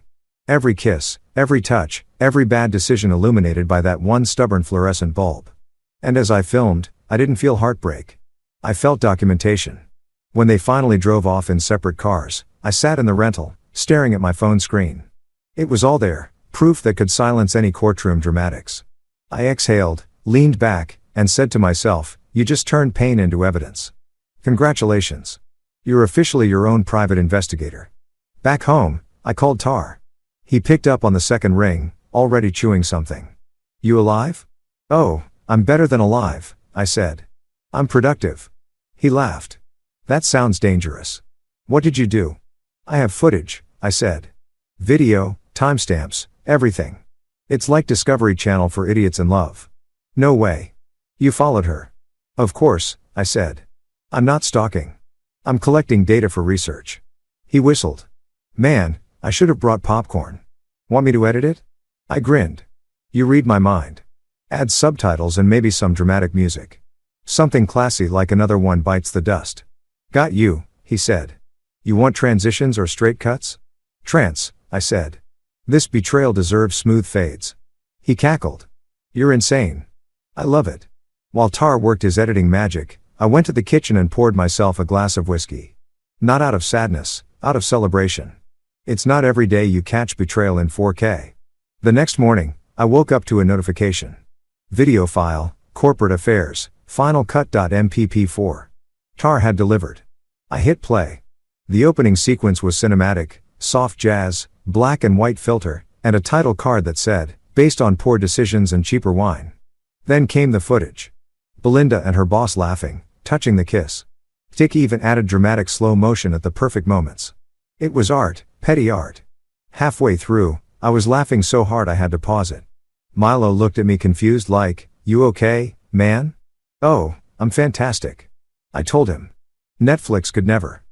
Every kiss, every touch, every bad decision illuminated by that one stubborn fluorescent bulb. And as I filmed, I didn't feel heartbreak. I felt documentation. When they finally drove off in separate cars, I sat in the rental, staring at my phone screen. It was all there, proof that could silence any courtroom dramatics. I exhaled, leaned back, and said to myself, "You just turned pain into evidence. Congratulations. You're officially your own private investigator." Back home, I called Tar. He picked up on the second ring, already chewing something. "You alive?" "Oh, I'm better than alive," I said. "I'm productive." He laughed. "That sounds dangerous. What did you do?" "I have footage," I said. "Video, timestamps, everything. It's like Discovery Channel for idiots in love." "No way. You followed her." "Of course," I said. "I'm not stalking. I'm collecting data for research." He whistled. "Man, I should have brought popcorn. Want me to edit it?" I grinned. "You read my mind. Add subtitles and maybe some dramatic music. Something classy like Another One Bites the Dust." "Got you," he said. "You want transitions or straight cuts?" "Trance," I said. "This betrayal deserves smooth fades." He cackled. "You're insane." "I love it." While Tar worked his editing magic, I went to the kitchen and poured myself a glass of whiskey. Not out of sadness, out of celebration. It's not every day you catch betrayal in 4K. The next morning, I woke up to a notification. Video file, Corporate Affairs, Final Cut.mpp4. Tar had delivered. I hit play. The opening sequence was cinematic, soft jazz, black and white filter, and a title card that said, "Based on poor decisions and cheaper wine." Then came the footage. Belinda and her boss laughing, touching the kiss. Dick even added dramatic slow motion at the perfect moments. It was art, petty art. Halfway through, I was laughing so hard I had to pause it. Milo looked at me confused like, "You okay, man?" "Oh, I'm fantastic," I told him. Netflix could never.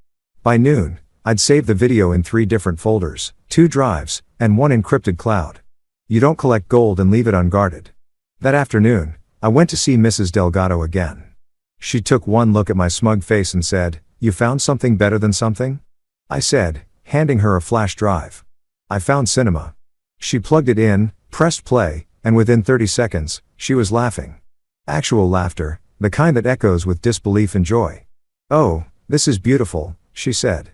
By noon, I'd saved the video in 3 different folders, 2 drives, and 1 encrypted cloud. You don't collect gold and leave it unguarded. That afternoon, I went to see Mrs. Delgado again. She took one look at my smug face and said, "You found something better than something?" I said, handing her a flash drive. "I found cinema." She plugged it in, pressed play, and within 30 seconds, she was laughing. Actual laughter, the kind that echoes with disbelief and joy. "Oh, this is beautiful," she said.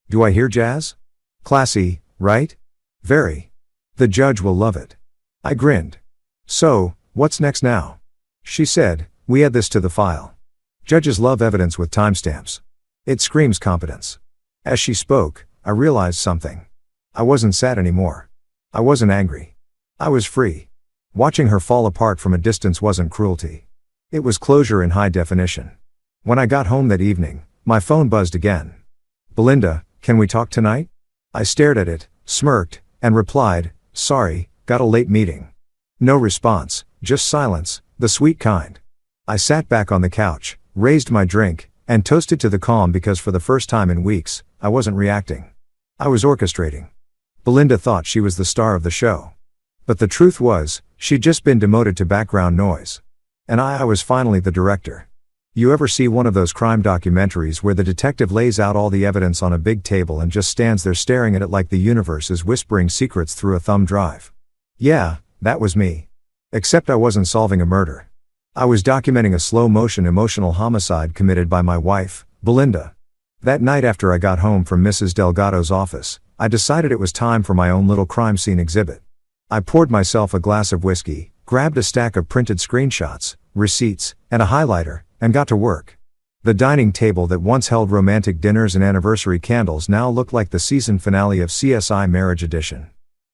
"Do I hear jazz? Classy, right?" "Very. The judge will love it." I grinned. "So, what's next now?" She said, "We add this to the file. Judges love evidence with timestamps. It screams competence." As she spoke, I realized something. I wasn't sad anymore. I wasn't angry. I was free. Watching her fall apart from a distance wasn't cruelty. It was closure in high definition. When I got home that evening, my phone buzzed again. "Belinda, can we talk tonight?" I stared at it, smirked, and replied, "Sorry, got a late meeting." No response, just silence, the sweet kind. I sat back on the couch, raised my drink, and toasted to the calm because for the first time in weeks, I wasn't reacting. I was orchestrating. Belinda thought she was the star of the show. But the truth was, she'd just been demoted to background noise. And I was finally the director. You ever see one of those crime documentaries where the detective lays out all the evidence on a big table and just stands there staring at it like the universe is whispering secrets through a thumb drive? Yeah, that was me. Except I wasn't solving a murder. I was documenting a slow-motion emotional homicide committed by my wife, Belinda. That night after I got home from Mrs. Delgado's office, I decided it was time for my own little crime scene exhibit. I poured myself a glass of whiskey, grabbed a stack of printed screenshots, receipts, and a highlighter, and got to work. The dining table that once held romantic dinners and anniversary candles now looked like the season finale of CSI Marriage Edition.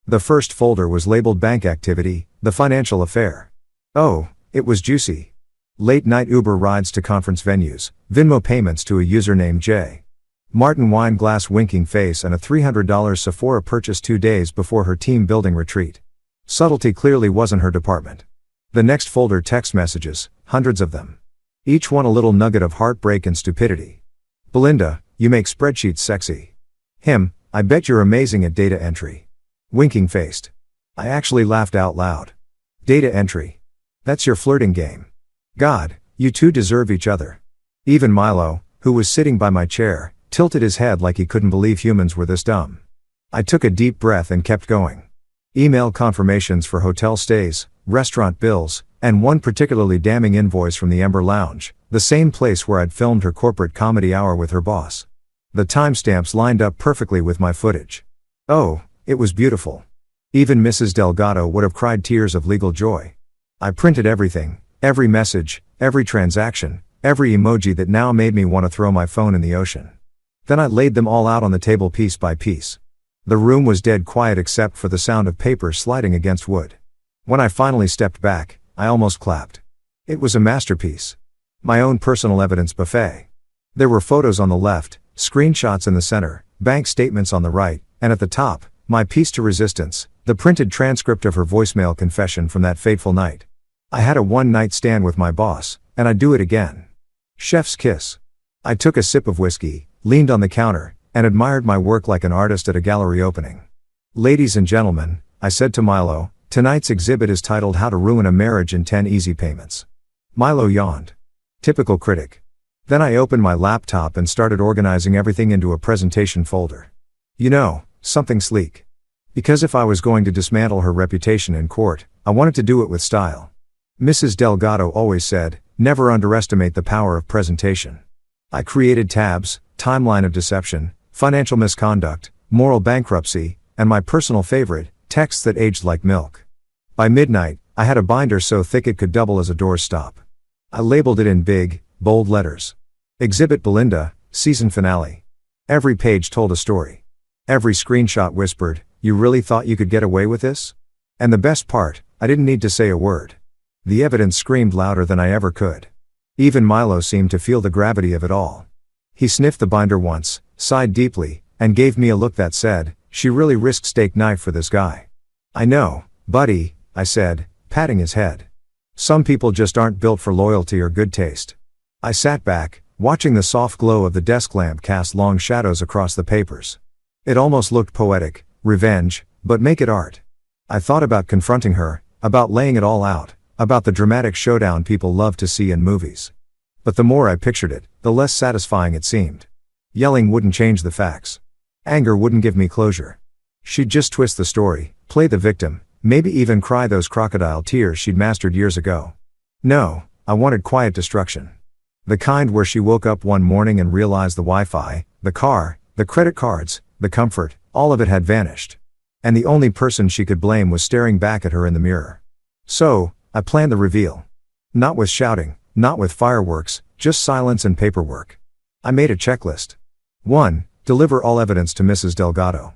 The first folder was labeled Bank Activity, the financial affair. Oh, it was juicy. Late-night Uber rides to conference venues, Venmo payments to a user named J. Martin wine glass winking face and a $300 Sephora purchase 2 days before her team-building retreat. Subtlety clearly wasn't her department. The next folder text messages, hundreds of them. Each one a little nugget of heartbreak and stupidity. "Belinda, you make spreadsheets sexy." "Him, I bet you're amazing at data entry." Winking faced. I actually laughed out loud. "Data entry. That's your flirting game. God, you two deserve each other." Even Milo, who was sitting by my chair, tilted his head like he couldn't believe humans were this dumb. I took a deep breath and kept going. Email confirmations for hotel stays, restaurant bills, and one particularly damning invoice from the Ember Lounge, the same place where I'd filmed her corporate comedy hour with her boss. The timestamps lined up perfectly with my footage. Oh, it was beautiful. Even Mrs. Delgado would have cried tears of legal joy. I printed everything, every message, every transaction, every emoji that now made me want to throw my phone in the ocean. Then I laid them all out on the table piece by piece. The room was dead quiet except for the sound of paper sliding against wood. When I finally stepped back, I almost clapped. It was a masterpiece. My own personal evidence buffet. There were photos on the left, screenshots in the center, bank statements on the right, and at the top, my piece to resistance, the printed transcript of her voicemail confession from that fateful night. I had a one-night stand with my boss, and I'd do it again. Chef's kiss. I took a sip of whiskey, leaned on the counter, and admired my work like an artist at a gallery opening. "Ladies and gentlemen," I said to Milo, "tonight's exhibit is titled How to Ruin a Marriage in 10 Easy Payments." Milo yawned. Typical critic. Then I opened my laptop and started organizing everything into a presentation folder. You know, something sleek. Because if I was going to dismantle her reputation in court, I wanted to do it with style. Mrs. Delgado always said, never underestimate the power of presentation. I created tabs, timeline of deception, financial misconduct, moral bankruptcy, and my personal favorite, texts that aged like milk. By midnight, I had a binder so thick it could double as a doorstop. I labeled it in big, bold letters. Exhibit Belinda, season finale. Every page told a story. Every screenshot whispered, "You really thought you could get away with this?" And the best part, I didn't need to say a word. The evidence screamed louder than I ever could. Even Milo seemed to feel the gravity of it all. He sniffed the binder once, sighed deeply, and gave me a look that said, "She really risked steak knife for this guy." "I know, buddy," I said, patting his head. "Some people just aren't built for loyalty or good taste." I sat back, watching the soft glow of the desk lamp cast long shadows across the papers. It almost looked poetic, revenge, but make it art. I thought about confronting her, about laying it all out, about the dramatic showdown people love to see in movies. But the more I pictured it, the less satisfying it seemed. Yelling wouldn't change the facts. Anger wouldn't give me closure. She'd just twist the story, play the victim, maybe even cry those crocodile tears she'd mastered years ago. No, I wanted quiet destruction. The kind where she woke up one morning and realized the Wi-Fi, the car, the credit cards, the comfort, all of it had vanished. And the only person she could blame was staring back at her in the mirror. So, I planned the reveal. Not with shouting, not with fireworks, just silence and paperwork. I made a checklist. 1. Deliver all evidence to Mrs. Delgado.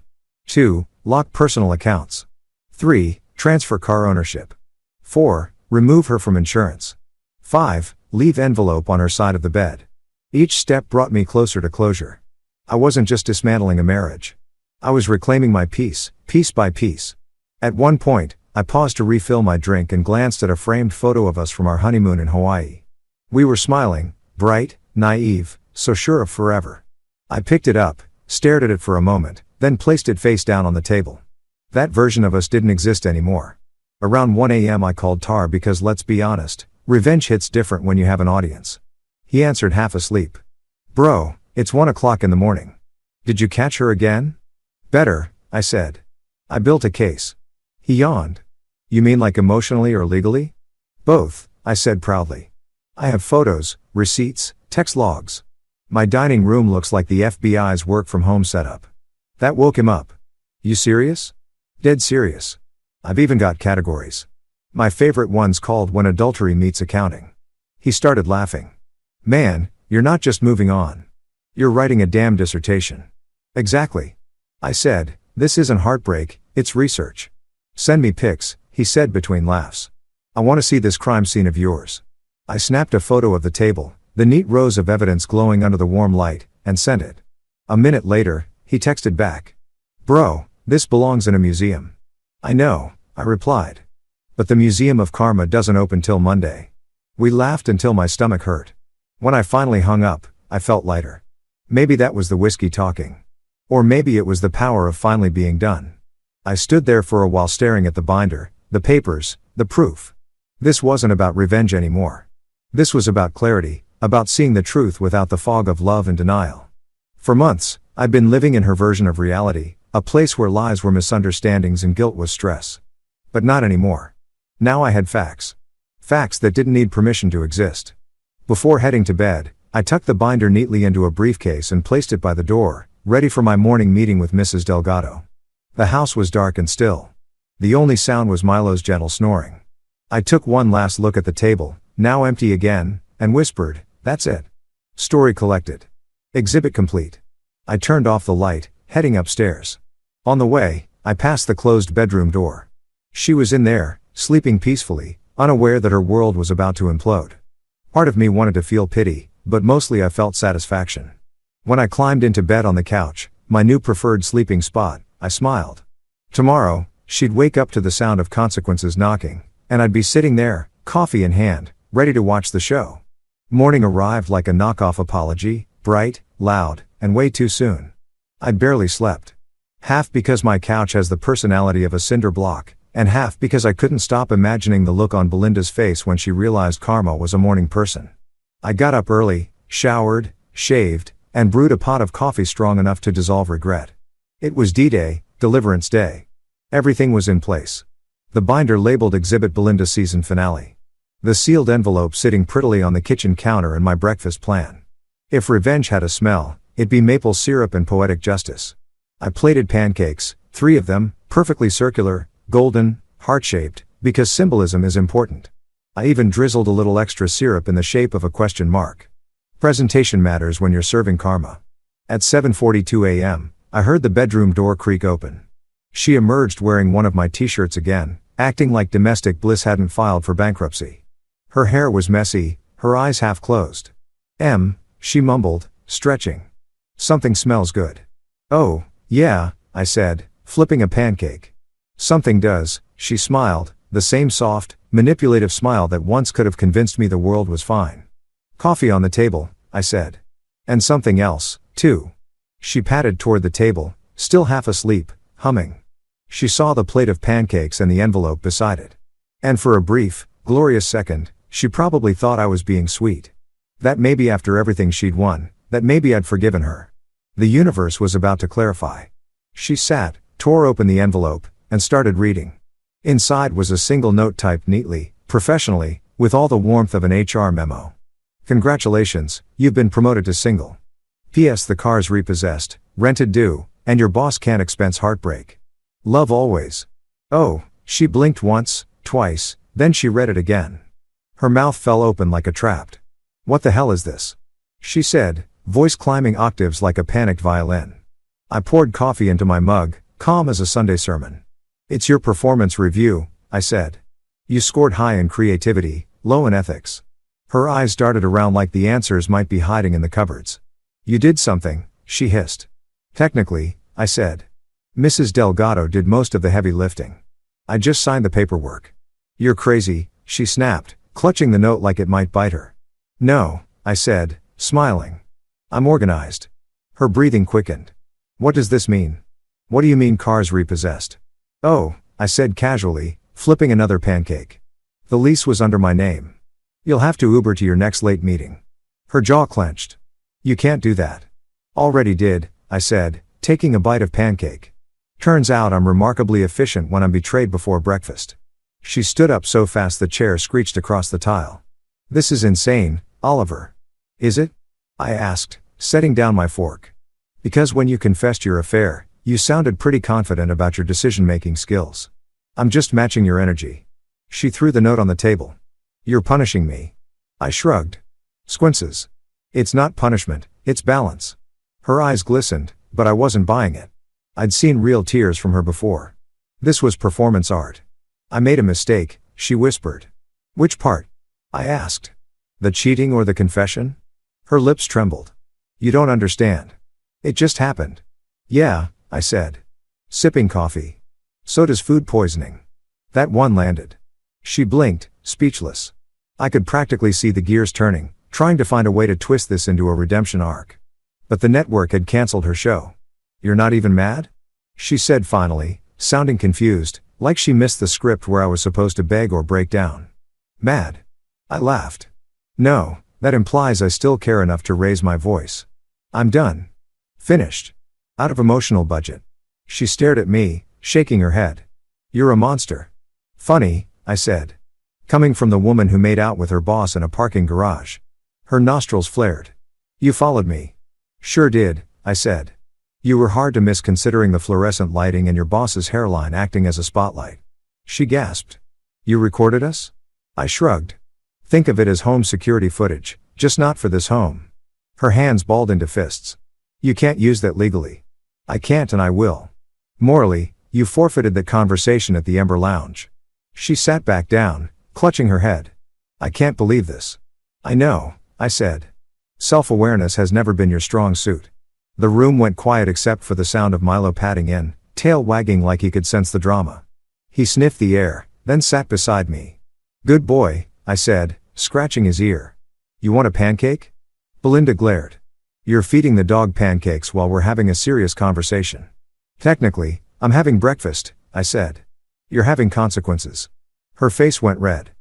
2. Lock personal accounts. 3. Transfer car ownership. 4. Remove her from insurance. 5. Leave envelope on her side of the bed. Each step brought me closer to closure. I wasn't just dismantling a marriage. I was reclaiming my peace, piece by piece. At one point, I paused to refill my drink and glanced at a framed photo of us from our honeymoon in Hawaii. We were smiling, bright, naive, so sure of forever. I picked it up, stared at it for a moment, then placed it face down on the table. That version of us didn't exist anymore. Around 1 a.m. I called Tar because, let's be honest, revenge hits different when you have an audience. He answered half asleep. "Bro, it's 1 o'clock in the morning. Did you catch her again?" "Better," I said. "I built a case." He yawned. "You mean like emotionally or legally?" "Both," I said proudly. "I have photos, receipts, text logs. My dining room looks like the FBI's work from home setup." That woke him up. "You serious?" "Dead serious. I've even got categories. My favorite one's called When Adultery Meets Accounting." He started laughing. "Man, you're not just moving on. You're writing a damn dissertation." "Exactly." I said, "This isn't heartbreak, it's research." "Send me pics," he said between laughs. "I want to see this crime scene of yours." I snapped a photo of the table, the neat rows of evidence glowing under the warm light, and sent it. A minute later, he texted back. "Bro, this belongs in a museum." "I know," I replied. "But the Museum of Karma doesn't open till Monday." We laughed until my stomach hurt. When I finally hung up, I felt lighter. Maybe that was the whiskey talking. Or maybe it was the power of finally being done. I stood there for a while staring at the binder, the papers, the proof. This wasn't about revenge anymore. This was about clarity, about seeing the truth without the fog of love and denial. For months, I'd been living in her version of reality, a place where lies were misunderstandings and guilt was stress. But not anymore. Now I had facts. Facts that didn't need permission to exist. Before heading to bed, I tucked the binder neatly into a briefcase and placed it by the door, ready for my morning meeting with Mrs. Delgado. The house was dark and still. The only sound was Milo's gentle snoring. I took one last look at the table, now empty again, and whispered, "That's it. Story collected. Exhibit complete." I turned off the light, heading upstairs. On the way, I passed the closed bedroom door. She was in there, sleeping peacefully, unaware that her world was about to implode. Part of me wanted to feel pity, but mostly I felt satisfaction. When I climbed into bed on the couch, my new preferred sleeping spot, I smiled. Tomorrow, she'd wake up to the sound of consequences knocking, and I'd be sitting there, coffee in hand, ready to watch the show. Morning arrived like a knockoff apology, bright, loud, and way too soon. I'd barely slept. Half because my couch has the personality of a cinder block, and half because I couldn't stop imagining the look on Belinda's face when she realized Karma was a morning person. I got up early, showered, shaved, and brewed a pot of coffee strong enough to dissolve regret. It was D-Day, Deliverance Day. Everything was in place. The binder labeled Exhibit Belinda Season Finale. The sealed envelope sitting prettily on the kitchen counter, and my breakfast plan. If revenge had a smell, it'd be maple syrup and poetic justice. I plated pancakes, 3 of them, perfectly circular, golden, heart-shaped, because symbolism is important. I even drizzled a little extra syrup in the shape of a question mark. Presentation matters when you're serving karma. At 7:42 a.m., I heard the bedroom door creak open. She emerged wearing one of my t-shirts again, acting like domestic bliss hadn't filed for bankruptcy. Her hair was messy, her eyes half closed. She mumbled, stretching. Something smells good. Oh, yeah, I said, flipping a pancake. Something does, she smiled, the same soft, manipulative smile that once could have convinced me the world was fine. Coffee on the table, I said. And something else, too. She patted toward the table, still half asleep, humming. She saw the plate of pancakes and the envelope beside it. And for a brief, glorious second, she probably thought I was being sweet. That maybe after everything she'd won, that maybe I'd forgiven her. The universe was about to clarify. She sat, tore open the envelope, and started reading. Inside was a single note typed neatly, professionally, with all the warmth of an HR memo. Congratulations, you've been promoted to single. P.S. The car's repossessed, rented due, and your boss can't expense heartbreak. Love always. Oh, she blinked once, twice, then she read it again. Her mouth fell open like a trapped. What the hell is this? She said, voice climbing octaves like a panicked violin. I poured coffee into my mug, calm as a Sunday sermon. It's your performance review, I said. You scored high in creativity, low in ethics. Her eyes darted around like the answers might be hiding in the cupboards. You did something, she hissed. Technically, I said. Mrs. Delgado did most of the heavy lifting. I just signed the paperwork. You're crazy, she snapped, clutching the note like it might bite her. No, I said, smiling. I'm organized. Her breathing quickened. What does this mean? What do you mean car's repossessed? Oh, I said casually, flipping another pancake. The lease was under my name. You'll have to Uber to your next late meeting. Her jaw clenched. You can't do that. Already did, I said, taking a bite of pancake. Turns out I'm remarkably efficient when I'm betrayed before breakfast. She stood up so fast the chair screeched across the tile. This is insane, Oliver. Is it? I asked, setting down my fork. Because when you confessed your affair, you sounded pretty confident about your decision-making skills. I'm just matching your energy. She threw the note on the table. You're punishing me. I shrugged. Squinces. It's not punishment, it's balance. Her eyes glistened, but I wasn't buying it. I'd seen real tears from her before. This was performance art. I made a mistake, she whispered. Which part? I asked. The cheating or the confession? Her lips trembled. You don't understand. It just happened. Yeah, I said. Sipping coffee. So does food poisoning. That one landed. She blinked, speechless. I could practically see the gears turning, trying to find a way to twist this into a redemption arc. But the network had canceled her show. You're not even mad? She said finally, sounding confused, like she missed the script where I was supposed to beg or break down. Mad? I laughed. No, that implies I still care enough to raise my voice. I'm done. Finished. Out of emotional budget. She stared at me, shaking her head. You're a monster. Funny, I said. Coming from the woman who made out with her boss in a parking garage. Her nostrils flared. You followed me. Sure did, I said. You were hard to miss considering the fluorescent lighting and your boss's hairline acting as a spotlight. She gasped. You recorded us? I shrugged. Think of it as home security footage, just not for this home. Her hands balled into fists. You can't use that legally. I can't and I will. Morally, you forfeited that conversation at the Ember Lounge. She sat back down, clutching her head. I can't believe this. I know, I said. Self-awareness has never been your strong suit. The room went quiet except for the sound of Milo padding in, tail wagging like he could sense the drama. He sniffed the air, then sat beside me. Good boy, I said, scratching his ear. You want a pancake? Belinda glared. You're feeding the dog pancakes while we're having a serious conversation. Technically, I'm having breakfast, I said. You're having consequences. Her face went red.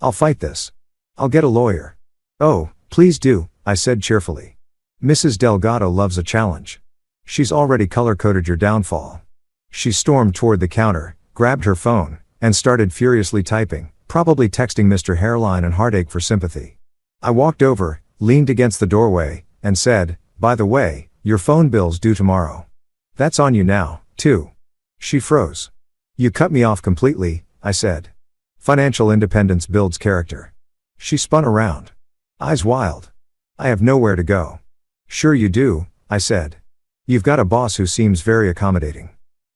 I'll fight this. I'll get a lawyer. Oh, please do, I said cheerfully. Mrs. Delgado loves a challenge. She's already color-coded your downfall. She stormed toward the counter, grabbed her phone, and started furiously typing, probably texting Mr. Hairline and Heartache for sympathy. I walked over, leaned against the doorway, and said, by the way, your phone bill's due tomorrow. That's on you now, too. She froze. You cut me off completely, I said. Financial independence builds character. She spun around. Eyes wild. I have nowhere to go. Sure you do, I said. You've got a boss who seems very accommodating.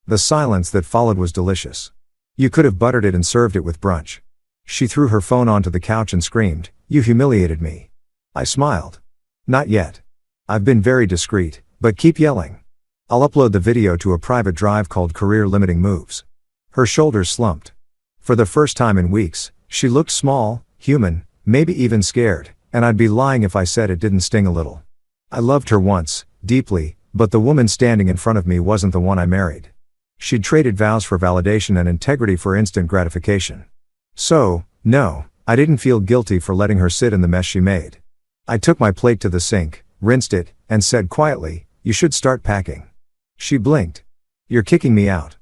The silence that followed was delicious. You could have buttered it and served it with brunch. She threw her phone onto the couch and screamed, you humiliated me. I smiled. Not yet. I've been very discreet, but keep yelling. I'll upload the video to a private drive called Career Limiting Moves. Her shoulders slumped. For the first time in weeks, she looked small, human, maybe even scared, and I'd be lying if I said it didn't sting a little. I loved her once, deeply, but the woman standing in front of me wasn't the one I married. She'd traded vows for validation and integrity for instant gratification. So, no, I didn't feel guilty for letting her sit in the mess she made. I took my plate to the sink, rinsed it, and said quietly, "You should start packing." She blinked. "You're kicking me out."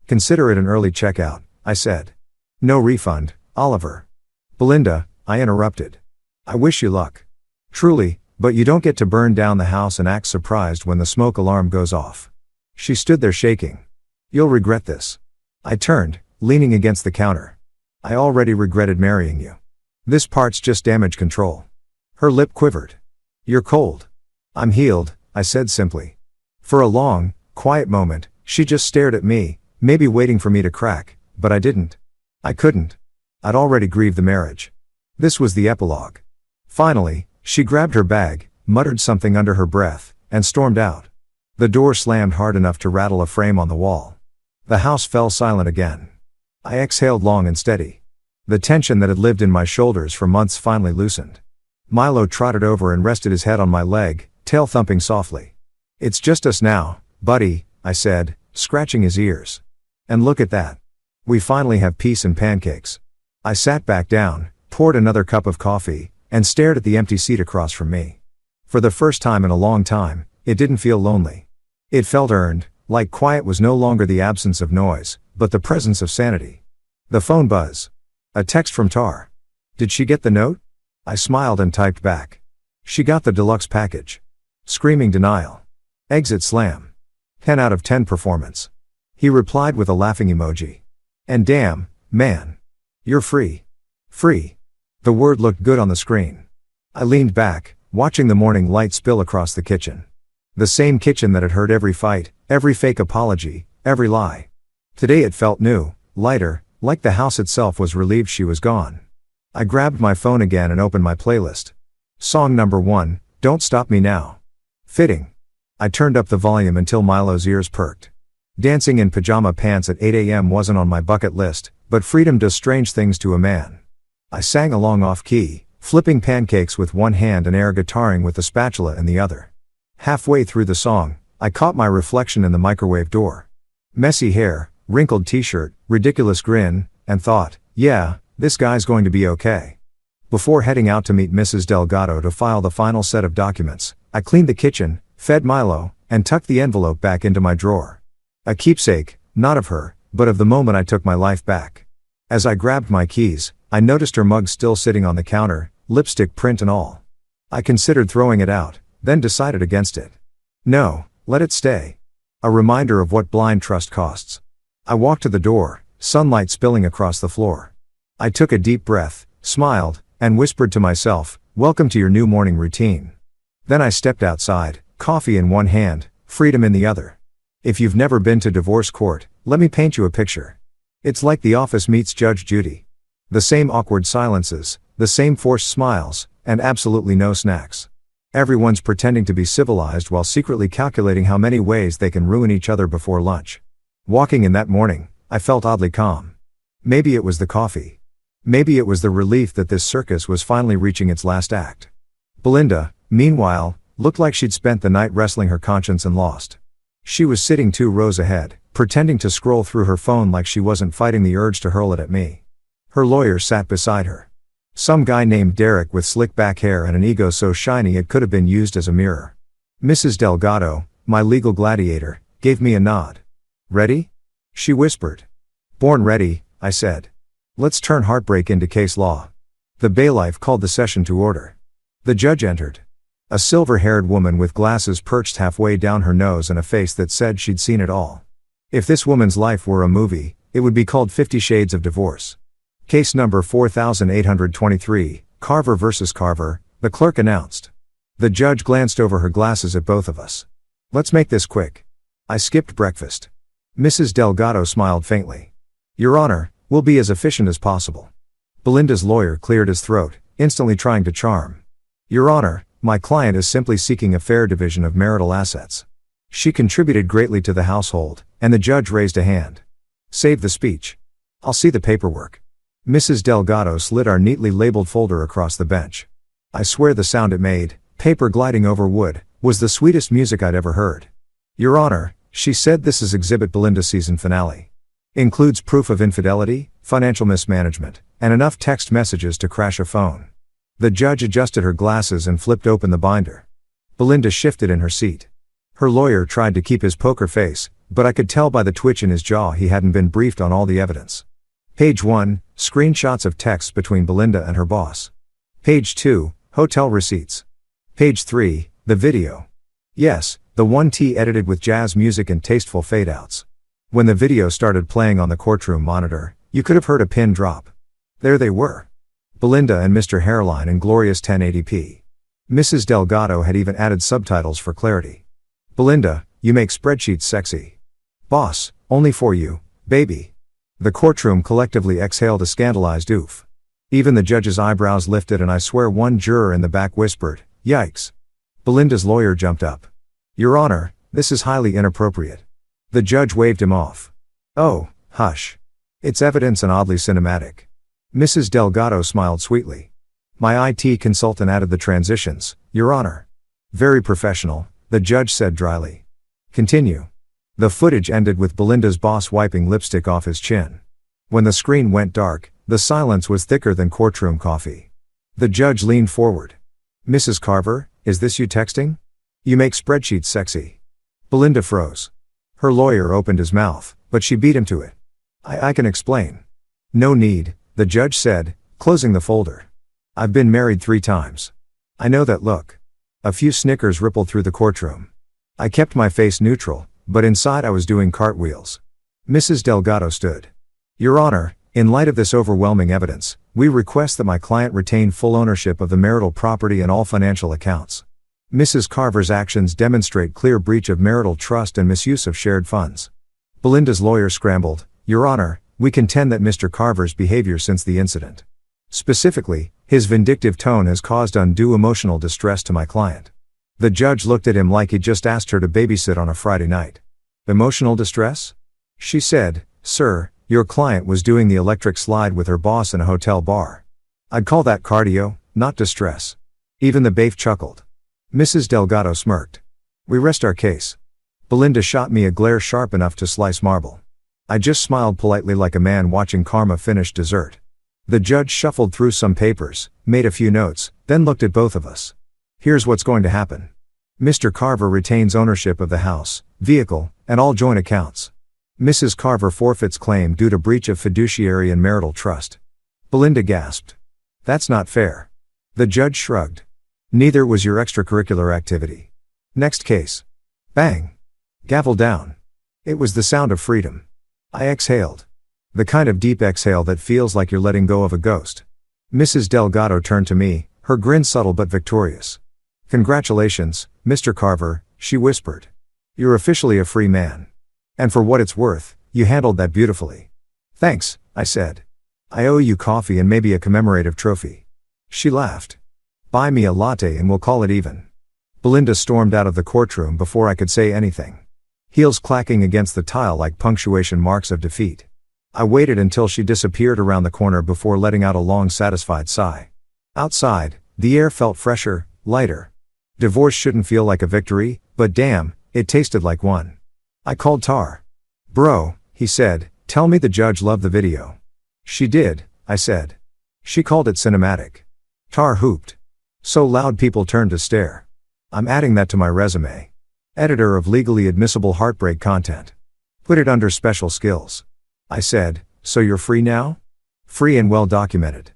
"Consider it an early checkout," I said. "No refund, Oliver." "Belinda," I interrupted. "I wish you luck. Truly, but you don't get to burn down the house and act surprised when the smoke alarm goes off." She stood there shaking. "You'll regret this." I turned, leaning against the counter. "I already regretted marrying you. This part's just damage control." Her lip quivered. "You're cold." "I'm healed," I said simply. For a long, quiet moment, she just stared at me, maybe waiting for me to crack, but I didn't. I couldn't. I'd already grieved the marriage. This was the epilogue. Finally, she grabbed her bag, muttered something under her breath, and stormed out. The door slammed hard enough to rattle a frame on the wall. The house fell silent again. I exhaled long and steady. The tension that had lived in my shoulders for months finally loosened. Milo trotted over and rested his head on my leg, tail thumping softly. "It's just us now, buddy," I said, scratching his ears. "And look at that. We finally have peace and pancakes." I sat back down, poured another cup of coffee, and stared at the empty seat across from me. For the first time in a long time, it didn't feel lonely. It felt earned, like quiet was no longer the absence of noise, but the presence of sanity. The phone buzz. A text from Tar. "Did she get the note?" I smiled and typed back. "She got the deluxe package." Screaming denial. Exit slam. 10 out of 10 performance. He replied with a laughing emoji. "And damn, man. You're free." Free. The word looked good on the screen. I leaned back, watching the morning light spill across the kitchen. The same kitchen that had heard every fight, every fake apology, every lie. Today it felt new, lighter, like the house itself was relieved she was gone. I grabbed my phone again and opened my playlist. Song number 1, "Don't Stop Me Now." Fitting. I turned up the volume until Milo's ears perked. Dancing in pajama pants at 8 a.m. wasn't on my bucket list, but freedom does strange things to a man. I sang along off-key, flipping pancakes with one hand and air guitaring with the spatula in the other. Halfway through the song, I caught my reflection in the microwave door. Messy hair, wrinkled t-shirt, ridiculous grin, and thought, yeah, this guy's going to be okay. Before heading out to meet Mrs. Delgado to file the final set of documents, I cleaned the kitchen, fed Milo, and tucked the envelope back into my drawer. A keepsake, not of her, but of the moment I took my life back. As I grabbed my keys, I noticed her mug still sitting on the counter, lipstick print and all. I considered throwing it out, then decided against it. No, let it stay. A reminder of what blind trust costs. I walked to the door, sunlight spilling across the floor. I took a deep breath, smiled, and whispered to myself, "Welcome to your new morning routine." Then I stepped outside, coffee in one hand, freedom in the other. If you've never been to divorce court, let me paint you a picture. It's like The Office meets Judge Judy. The same awkward silences, the same forced smiles, and absolutely no snacks. Everyone's pretending to be civilized while secretly calculating how many ways they can ruin each other before lunch. Walking in that morning, I felt oddly calm. Maybe it was the coffee. Maybe it was the relief that this circus was finally reaching its last act. Belinda, meanwhile, looked like she'd spent the night wrestling her conscience and lost. She was sitting 2 rows ahead, pretending to scroll through her phone like she wasn't fighting the urge to hurl it at me. Her lawyer sat beside her. Some guy named Derek with slick back hair and an ego so shiny it could have been used as a mirror. Mrs. Delgado, my legal gladiator, gave me a nod. "Ready?" she whispered. "Born ready," I said. "Let's turn heartbreak into case law." The bailiff called the session to order. The judge entered. A silver-haired woman with glasses perched halfway down her nose and a face that said she'd seen it all. If this woman's life were a movie, it would be called 50 Shades of Divorce. Case number 4823, Carver vs. Carver, the clerk announced. The judge glanced over her glasses at both of us. "Let's make this quick. I skipped breakfast." Mrs. Delgado smiled faintly. "Your Honor, we'll be as efficient as possible." Belinda's lawyer cleared his throat, instantly trying to charm. "Your Honor, My client is simply seeking a fair division of marital assets. She contributed greatly to the household, and the judge raised a hand. Save the speech. I'll see the paperwork. Mrs. Delgado slid our neatly labeled folder across the bench. I swear the sound it made, paper gliding over wood, was the sweetest music I'd ever heard. Your Honor, she said, this is Exhibit Belinda season finale. Includes proof of infidelity, financial mismanagement, and enough text messages to crash a phone. The judge adjusted her glasses and flipped open the binder. Belinda shifted in her seat. Her lawyer tried to keep his poker face, but I could tell by the twitch in his jaw he hadn't been briefed on all the evidence. Page 1, screenshots of texts between Belinda and her boss. Page 2, hotel receipts. Page 3, the video. Yes, the one edited with jazz music and tasteful fade-outs. When the video started playing on the courtroom monitor, you could have heard a pin drop. There they were. Belinda and Mr. Hairline in glorious 1080p. Mrs. Delgado had even added subtitles for clarity. Belinda, you make spreadsheets sexy. Boss, only for you, baby. The courtroom collectively exhaled a scandalized oof. Even the judge's eyebrows lifted, and I swear one juror in the back whispered, "Yikes." Belinda's lawyer jumped up. Your Honor, this is highly inappropriate. The judge waved him off. Oh, hush. It's evidence and oddly cinematic. Mrs. Delgado smiled sweetly. My IT consultant added the transitions, Your Honor. Very professional, the judge said dryly. Continue. The footage ended with Belinda's boss wiping lipstick off his chin. When the screen went dark, the silence was thicker than courtroom coffee. The judge leaned forward. Mrs. Carver, is this you texting? You make spreadsheets sexy. Belinda froze. Her lawyer opened his mouth, but she beat him to it. I can explain. No need, the judge said, closing the folder. I've been married 3 times. I know that look. A few snickers rippled through the courtroom. I kept my face neutral, but inside I was doing cartwheels. Mrs. Delgado stood. Your Honor, in light of this overwhelming evidence, we request that my client retain full ownership of the marital property and all financial accounts. Mrs. Carver's actions demonstrate clear breach of marital trust and misuse of shared funds. Belinda's lawyer scrambled. Your Honor, we contend that Mr. Carver's behavior since the incident. Specifically, his vindictive tone has caused undue emotional distress to my client. The judge looked at him like he'd just asked her to babysit on a Friday night. Emotional distress? She said, Sir, your client was doing the electric slide with her boss in a hotel bar. I'd call that cardio, not distress. Even the bailiff chuckled. Mrs. Delgado smirked. We rest our case. Belinda shot me a glare sharp enough to slice marble. I just smiled politely like a man watching karma finish dessert. The judge shuffled through some papers, made a few notes, then looked at both of us. Here's what's going to happen. Mr. Carver retains ownership of the house, vehicle, and all joint accounts. Mrs. Carver forfeits claim due to breach of fiduciary and marital trust. Belinda gasped. That's not fair. The judge shrugged. Neither was your extracurricular activity. Next case. Bang. Gavel down. It was the sound of freedom. I exhaled. The kind of deep exhale that feels like you're letting go of a ghost. Mrs. Delgado turned to me, her grin subtle but victorious. Congratulations, Mr. Carver, she whispered. You're officially a free man. And for what it's worth, you handled that beautifully. Thanks, I said. I owe you coffee and maybe a commemorative trophy. She laughed. Buy me a latte and we'll call it even. Belinda stormed out of the courtroom before I could say anything. Heels clacking against the tile like punctuation marks of defeat. I waited until she disappeared around the corner before letting out a long satisfied sigh. Outside, the air felt fresher, lighter. Divorce shouldn't feel like a victory, but damn, it tasted like one. I called Tar. Bro, he said, tell me the judge loved the video. She did, I said. She called it cinematic. Tar hooped. So loud people turned to stare. I'm adding that to my resume. Editor of legally admissible heartbreak content. Put it under special skills. I said, so you're free now? Free and well documented.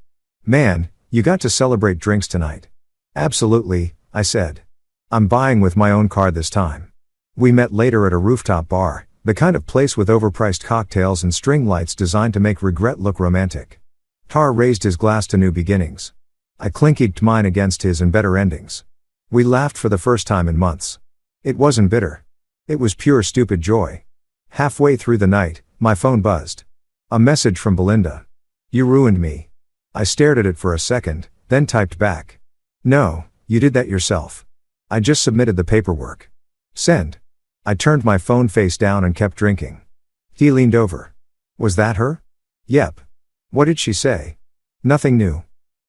Man, you got to celebrate drinks tonight. Absolutely, I said. I'm buying with my own card this time. We met later at a rooftop bar, the kind of place with overpriced cocktails and string lights designed to make regret look romantic. Tar raised his glass to new beginnings. I clinked mine against his and better endings. We laughed for the first time in months. It wasn't bitter. It was pure stupid joy. Halfway through the night, my phone buzzed. A message from Belinda. You ruined me. I stared at it for a second, then typed back. No, You did that yourself. I just submitted the paperwork. Send. I turned my phone face down and kept drinking. He leaned over. Was that her? Yep. What did she say? Nothing new.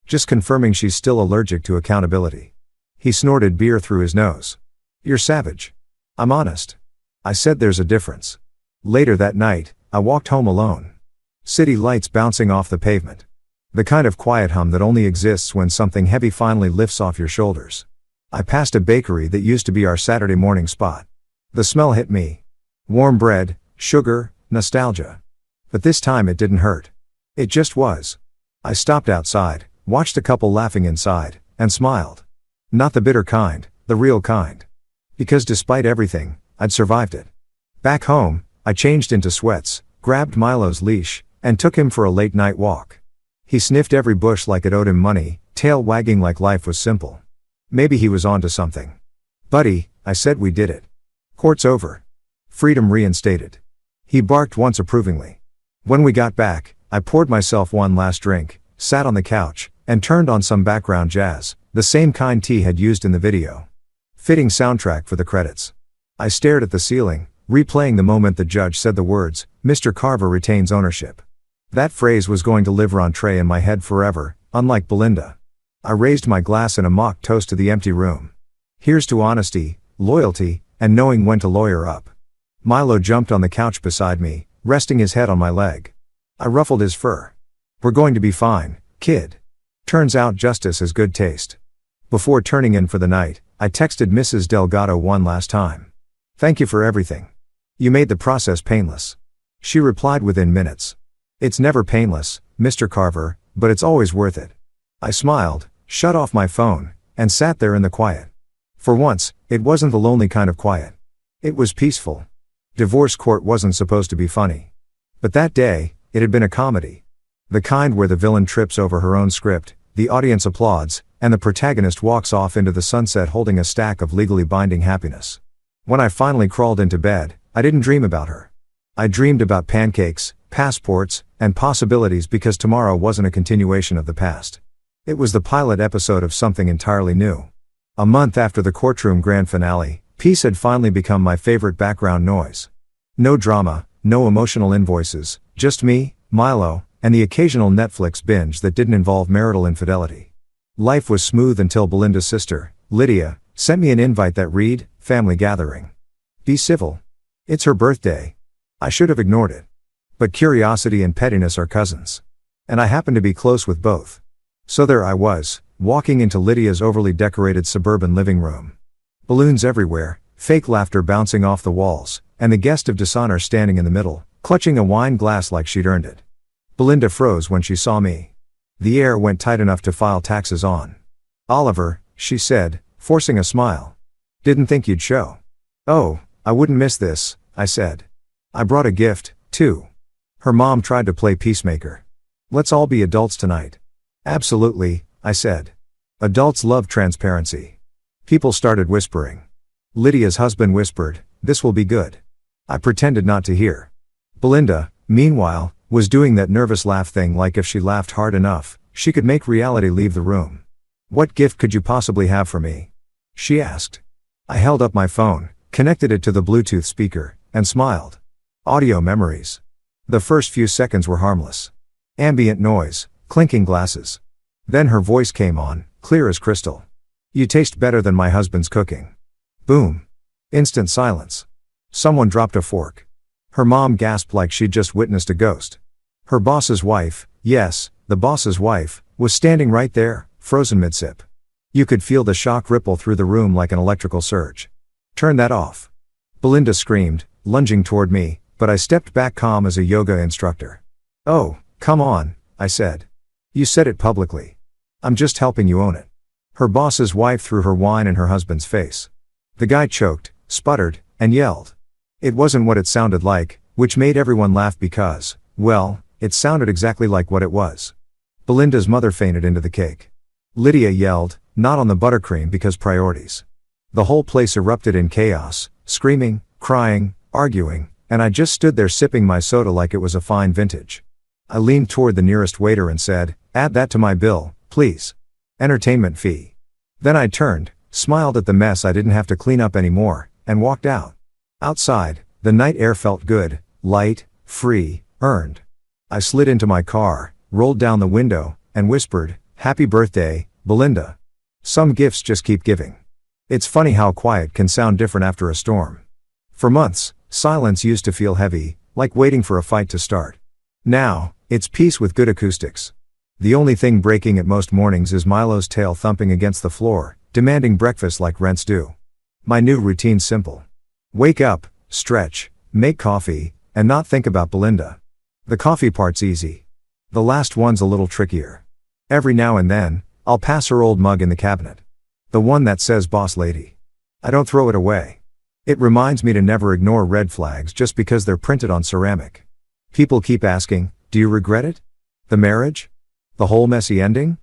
Just confirming she's still allergic to accountability. He snorted beer through his nose. You're savage. I'm honest. I said there's a difference. Later that night, I walked home alone. City lights bouncing off the pavement. The kind of quiet hum that only exists when something heavy finally lifts off your shoulders. I passed a bakery that used to be our Saturday morning spot. The smell hit me. Warm bread, sugar, nostalgia. But this time it didn't hurt. It just was. I stopped outside, watched a couple laughing inside, and smiled. Not the bitter kind, the real kind. Because despite everything, I'd survived it. Back home, I changed into sweats, grabbed Milo's leash, and took him for a late night walk. He sniffed every bush like it owed him money, tail wagging like life was simple. Maybe he was onto something. Buddy, I said, we did it. Court's over. Freedom reinstated. He barked once approvingly. When we got back, I poured myself one last drink, sat on the couch, and turned on some background jazz, the same kind T had used in the video. Fitting soundtrack for the credits. I stared at the ceiling, replaying the moment the judge said the words, "Mr. Carver retains ownership." That phrase was going to live rentré in my head forever, unlike Belinda. I raised my glass in a mock toast to the empty room. Here's to honesty, loyalty, and knowing when to lawyer up. Milo jumped on the couch beside me, resting his head on my leg. I ruffled his fur. We're going to be fine, kid. Turns out justice has good taste. Before turning in for the night, I texted Mrs. Delgado one last time. Thank you for everything. You made the process painless. She replied within minutes. It's never painless, Mr. Carver, but it's always worth it. I smiled, shut off my phone, and sat there in the quiet. For once, it wasn't the lonely kind of quiet. It was peaceful. Divorce court wasn't supposed to be funny. But that day, it had been a comedy. The kind where the villain trips over her own script, the audience applauds, and the protagonist walks off into the sunset holding a stack of legally binding happiness. When I finally crawled into bed, I didn't dream about her. I dreamed about pancakes, passports, and possibilities because tomorrow wasn't a continuation of the past. It was the pilot episode of something entirely new. A month after the courtroom grand finale, peace had finally become my favorite background noise. No drama, no emotional invoices, just me, Milo, and the occasional Netflix binge that didn't involve marital infidelity. Life was smooth until Belinda's sister, Lydia, sent me an invite that read, "Family gathering. Be civil. It's her birthday." I should have ignored it. But curiosity and pettiness are cousins. And I happen to be close with both. So there I was, walking into Lydia's overly decorated suburban living room. Balloons everywhere, fake laughter bouncing off the walls, and the guest of dishonor standing in the middle, clutching a wine glass like she'd earned it. Belinda froze when she saw me. The air went tight enough to file taxes on. "Oliver," she said, forcing a smile. "Didn't think you'd show." "Oh, I wouldn't miss this," I said. "I brought a gift, too." Her mom tried to play peacemaker. "Let's all be adults tonight." "Absolutely," I said. Adults love transparency. People started whispering. Lydia's husband whispered, "This will be good." I pretended not to hear. Belinda, meanwhile, was doing that nervous laugh thing like if she laughed hard enough, she could make reality leave the room. "What gift could you possibly have for me?" she asked. I held up my phone, connected it to the Bluetooth speaker, and smiled. Audio memories. The first few seconds were harmless. Ambient noise, clinking glasses. Then her voice came on, clear as crystal. "You taste better than my husband's cooking." Boom. Instant silence. Someone dropped a fork. Her mom gasped like she'd just witnessed a ghost. Her boss's wife, yes, the boss's wife, was standing right there, frozen mid-sip. You could feel the shock ripple through the room like an electrical surge. "Turn that off." Belinda screamed, lunging toward me, but I stepped back calm as a yoga instructor. "Oh, come on," I said. "You said it publicly. I'm just helping you own it." Her boss's wife threw her wine in her husband's face. The guy choked, sputtered, and yelled. It wasn't what it sounded like, which made everyone laugh because, well, it sounded exactly like what it was. Belinda's mother fainted into the cake. Lydia yelled, "Not on the buttercream," because priorities. The whole place erupted in chaos, screaming, crying, arguing, and I just stood there sipping my soda like it was a fine vintage. I leaned toward the nearest waiter and said, "Add that to my bill, please. Entertainment fee." Then I turned, smiled at the mess I didn't have to clean up anymore, and walked out. Outside, the night air felt good, light, free, earned. I slid into my car, rolled down the window, and whispered, "Happy birthday, Belinda." Some gifts just keep giving. It's funny how quiet can sound different after a storm. For months, silence used to feel heavy, like waiting for a fight to start. Now, it's peace with good acoustics. The only thing breaking at most mornings is Milo's tail thumping against the floor, demanding breakfast like rent's due. My new routine's simple. Wake up, stretch, make coffee, and not think about Belinda. The coffee part's easy. The last one's a little trickier. Every now and then, I'll pass her old mug in the cabinet. The one that says boss lady. I don't throw it away. It reminds me to never ignore red flags just because they're printed on ceramic. People keep asking, do you regret it? The marriage? The whole messy ending?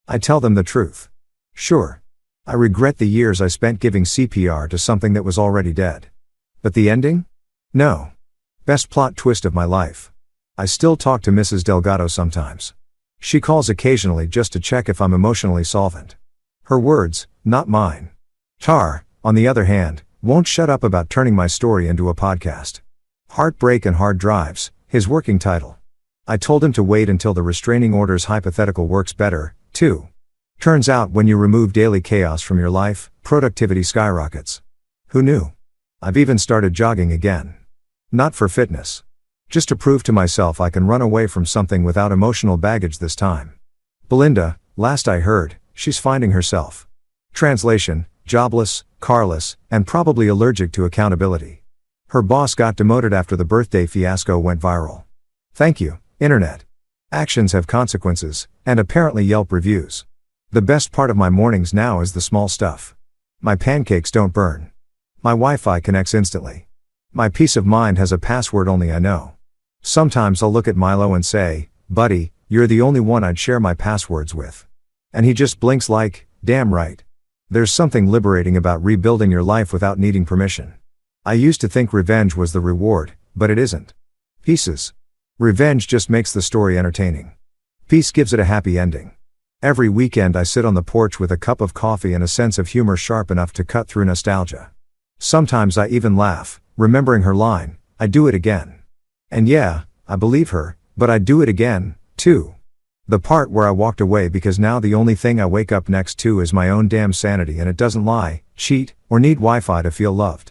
I tell them the truth. Sure. I regret the years I spent giving CPR to something that was already dead. But the ending? No. Best plot twist of my life. I still talk to Mrs. Delgado sometimes. She calls occasionally just to check if I'm emotionally solvent. Her words, not mine. Tar, on the other hand, won't shut up about turning my story into a podcast. Heartbreak and Hard Drives, his working title. I told him to wait until the restraining order's hypothetical works better, too. Turns out when you remove daily chaos from your life, productivity skyrockets. Who knew? I've even started jogging again. Not for fitness. Just to prove to myself I can run away from something without emotional baggage this time. Belinda, last I heard, she's finding herself. Translation, jobless, carless, and probably allergic to accountability. Her boss got demoted after the birthday fiasco went viral. Thank you, Internet. Actions have consequences, and apparently Yelp reviews. The best part of my mornings now is the small stuff. My pancakes don't burn. My Wi-Fi connects instantly. My peace of mind has a password only I know. Sometimes I'll look at Milo and say, buddy, you're the only one I'd share my passwords with. And he just blinks like, damn right. There's something liberating about rebuilding your life without needing permission. I used to think revenge was the reward, but it isn't. Pieces. Revenge just makes the story entertaining. Peace gives it a happy ending. Every weekend I sit on the porch with a cup of coffee and a sense of humor sharp enough to cut through nostalgia. Sometimes I even laugh, remembering her line, "I do it again." And yeah, I believe her, but I'd do it again, too. The part where I walked away because now the only thing I wake up next to is my own damn sanity and it doesn't lie, cheat, or need Wi-Fi to feel loved.